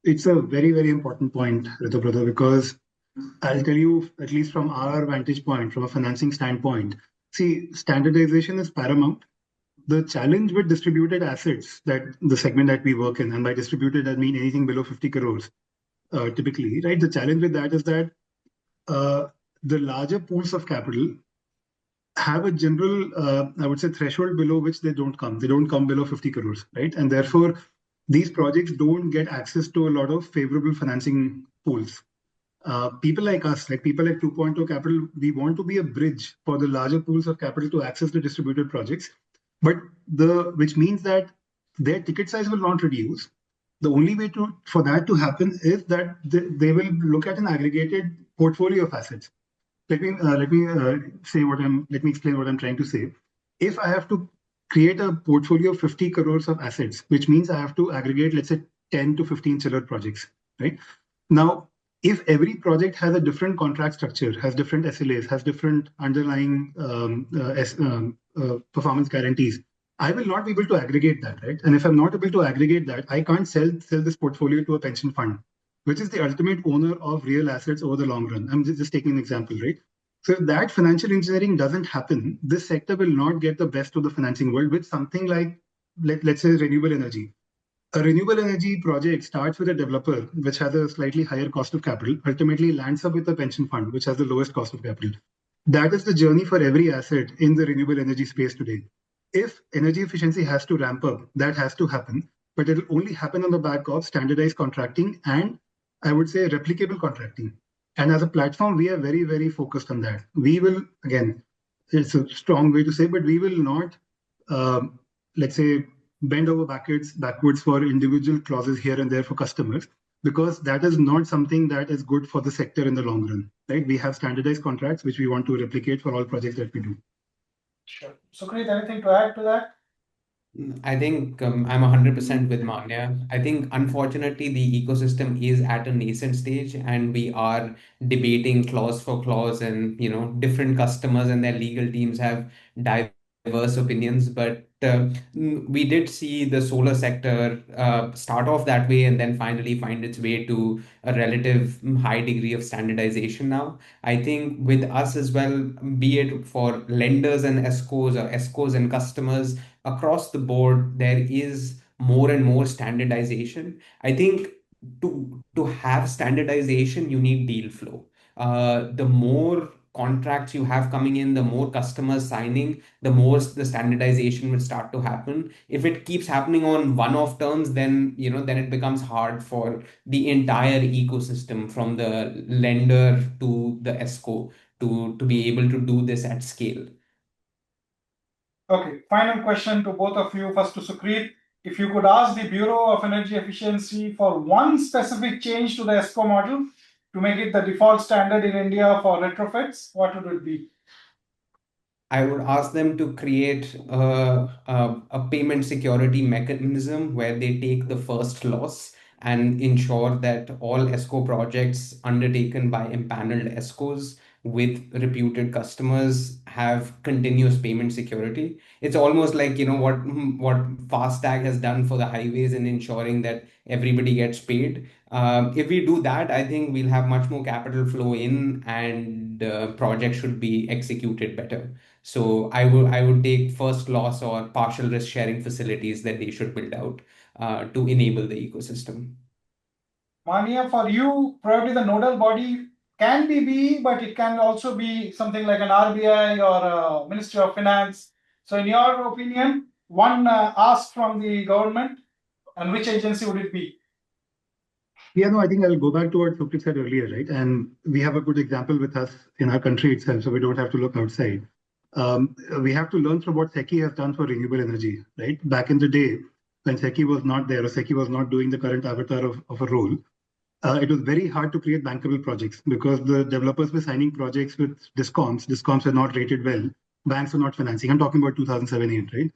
It's a very, very important point, Ritu Brother, because I'll tell you, at least from our vantage point, from a financing standpoint, see, standardization is paramount. The challenge with distributed assets, that the segment that we work in, and by distributed, I mean anything below 50 crores, typically, right? The challenge with that is that the larger pools of capital have a general, I would say, threshold below which they don't come. They don't come below 50 crores, right? And therefore, these projects don't get access to a lot of favorable financing pools. People like us, like people like 2.0 Capital, we want to be a bridge for the larger pools of capital to access the distributed projects. But which means that their ticket size will not reduce. The only way for that to happen is that they will look at an aggregated portfolio of assets. Let me explain what I'm trying to say. If I have to create a portfolio of 50 crores of assets, which means I have to aggregate, let's say, 10 to 15 chiller projects, right? Now, if every project has a different contract structure, has different SLAs, has different underlying performance guarantees, I will not be able to aggregate that, right? And if I'm not able to aggregate that, I can't sell this portfolio to a pension fund, which is the ultimate owner of real assets over the long run. I'm just taking an example, right? So if that financial engineering doesn't happen, this sector will not get the best of the financing world with something like, let's say, renewable energy. A renewable energy project starts with a developer, which has a slightly higher cost of capital, ultimately lands up with a pension fund, which has the lowest cost of capital. That is the journey for every asset in the renewable energy space today. If energy efficiency has to ramp up, that has to happen, but it will only happen on the back of standardized contracting and, I would say, replicable contracting. And as a platform, we are very, very focused on that. We will, again, it's a strong way to say, but we will not, let's say, bend over backwards for individual clauses here and there for customers. because that is not something that is good for the sector in the long run, right? We have standardized contracts which we want to replicate for all projects that we do. Sure. Sukrit, anything to add to that? I think I'm 100% with Manya. I think unfortunately the ecosystem is at a nascent stage, and we are debating clause for clause, and different customers and their legal teams have diverse opinions. But we did see the solar sector start off that way and then finally find its way to a relative high degree of standardization now. I think with us as well, be it for lenders and ESCOs or ESCOs and customers across the board, there is more and more standardization. I think to have standardization, you need deal flow. The more contracts you have coming in, the more customers signing, the more the standardization will start to happen. If it keeps happening on one-off terms, then it becomes hard for the entire ecosystem, from the lender to the ESCO, to be able to do this at scale. Okay, final question to both of you. First to Sukrit. If you could ask the Bureau of Energy Efficiency for one specific change to the ESCO model to make it the default standard in India for retrofits, what would it be? I would ask them to create a payment security mechanism where they take the first loss and ensure that all ESCO projects undertaken by empaneled ESCOs with reputed customers have continuous payment security. It's almost like what FASTag has done for the highways in ensuring that everybody gets paid. If we do that, I think we'll have much more capital flow in, and projects should be executed better. So I would take first loss or partial risk sharing facilities that they should build out to enable the ecosystem. Mania, for you, probably the nodal body can be BE, but it can also be something like an RBI or a Ministry of Finance. So, in your opinion, one ask from the government, and which agency would it be? Yeah, no, I think I'll go back to what Sukrit said earlier, right? And we have a good example with us in our country itself, so we don't have to look outside. We have to learn from what SECI has done for renewable energy, right? Back in the day, when SECI was not there, or SECI was not doing the current avatar of a role, it was very hard to create bankable projects because the developers were signing projects with discoms. Discoms were not rated well. Banks were not financing. I'm talking about 2007-8, right?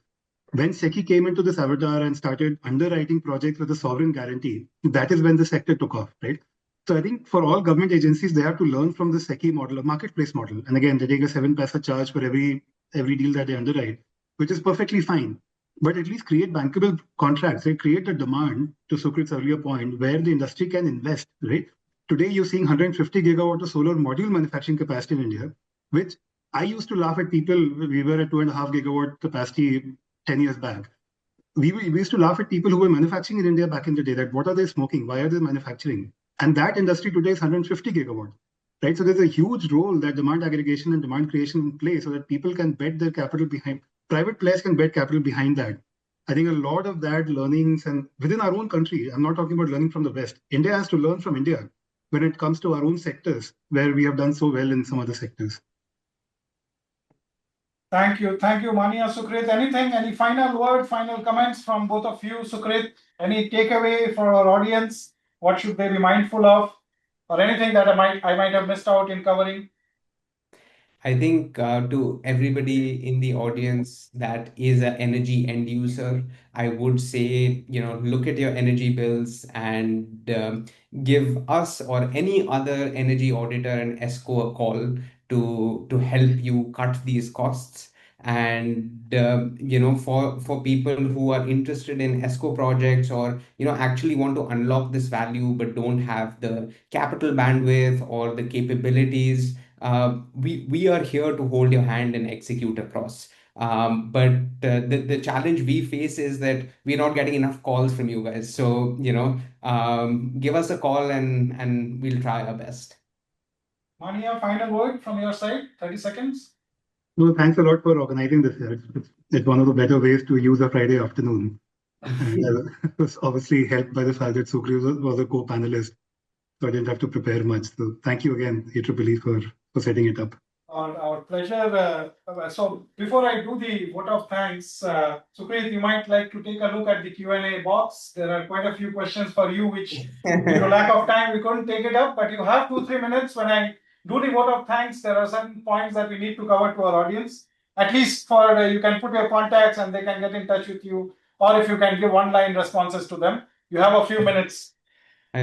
When SECI came into this avatar and started underwriting projects with a sovereign guarantee, that is when the sector took off, right? So I think for all government agencies, they have to learn from the SECI model, a marketplace model. And again, they take a 7 paisa charge for every deal that they underwrite, which is perfectly fine. But at least create bankable contracts, right? Create a demand, to Sukrit's earlier point, where the industry can invest, right? Today, you're seeing 150 gigawatt of solar module manufacturing capacity in India, which I used to laugh at people. We were at 2.5 gigawatt capacity 10 years back. We used to laugh at people who were manufacturing in India back in the day, that what are they smoking? Why are they manufacturing? And that industry today is 150 gigawatt, right? So there's a huge role that demand aggregation and demand creation play so that people can bet their capital behind, private players can bet capital behind that. I think a lot of that learnings, and within our own country, I'm not talking about learning from the West. India has to learn from India when it comes to our own sectors, where we have done so well in some other sectors. Thank you, Mania, Sukrit. Anything, any final word, final comments from both of you, Sukrit? Any takeaway for our audience? What should they be mindful of, or anything that I might have missed out in covering? I think to everybody in the audience that is an energy end user, I would say, look at your energy bills and give us or any other energy auditor and ESCO a call to help you cut these costs. And for people who are interested in ESCO projects, or actually want to unlock this value but don't have the capital bandwidth or the capabilities, we are here to hold your hand and execute across. But the challenge we face is that we're not getting enough calls from you guys. So, give us a call and we'll try our best. Mania, final word from your side, 30 seconds. No, thanks a lot for organizing this. It's one of the better ways to use a Friday afternoon. And I was obviously helped by the fact that Sukrit was a co-panelist, so I didn't have to prepare much. So thank you again, AEEE, for setting it up. Our pleasure. So before I do the vote of thanks, Sukrit, you might like to take a look at the Q&A box. There are quite a few questions for you, which due to lack of time, we couldn't take it up, but you have 2-3 minutes. When I do the vote of thanks, there are certain points that we need to cover to our audience. At least for you can put your contacts and they can get in touch with you, or if you can give one-line responses to them. You have a few minutes.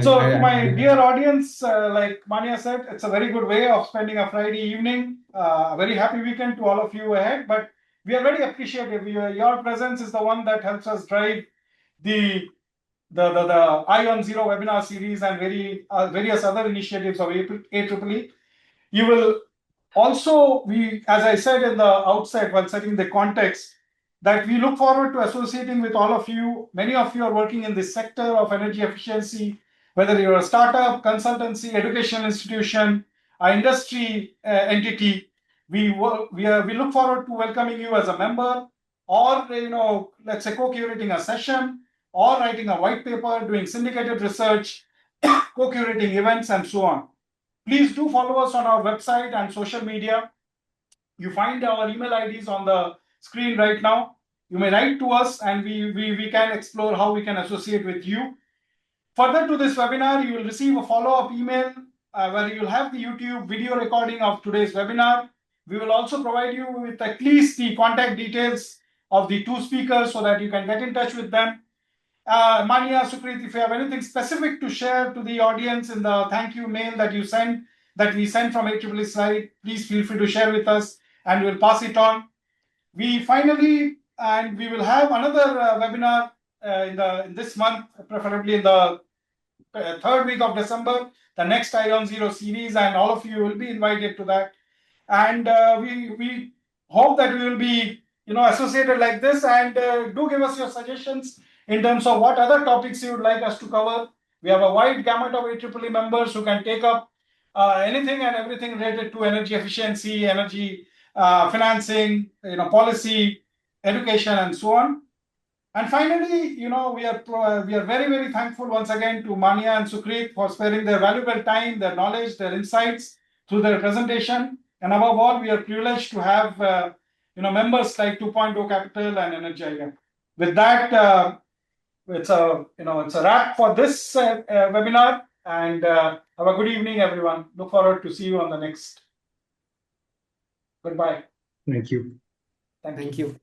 So to my dear audience, like Manya said, it's a very good way of spending a Friday evening. A very happy weekend to all of you ahead. But we are very appreciative. Your presence is the one that helps us drive the ION Zero webinar series and various other initiatives of AEEE. You will also, as I said in the outset while setting the context, that we look forward to associating with all of you. Many of you are working in this sector of energy efficiency, whether you're a startup, consultancy, educational institution, or industry entity. We look forward to welcoming you as a member, or let's say co-curating a session, or writing a white paper, doing syndicated research, co-curating events, and so on. Please do follow us on our website and social media. You find our email IDs on the screen right now. You may write to us and we can explore how we can associate with you. Further to this webinar, you will receive a follow-up email where you'll have the YouTube video recording of today's webinar. We will also provide you with at least the contact details of the two speakers so that you can get in touch with them. Manya, Sukrit, if you have anything specific to share to the audience in the thank you mail that we sent from AEEE side, please feel free to share with us and we'll pass it on. We will have another webinar in this month, preferably in the third week of December, the next ION Zero series, and all of you will be invited to that. And we hope that we will be associated like this, and do give us your suggestions in terms of what other topics you would like us to cover. We have a wide gamut of AEEE members who can take up anything and everything related to energy efficiency, energy financing, policy, education, and so on. And finally, we are very, very thankful once again to Manya and Sukrit for sparing their valuable time, their knowledge, their insights through their presentation. And above all, we are privileged to have members like 2.0 Capital and Energia. With that, it's a wrap for this webinar. And have a good evening, everyone. Look forward to see you on the next. Goodbye. Thank you. Thank you.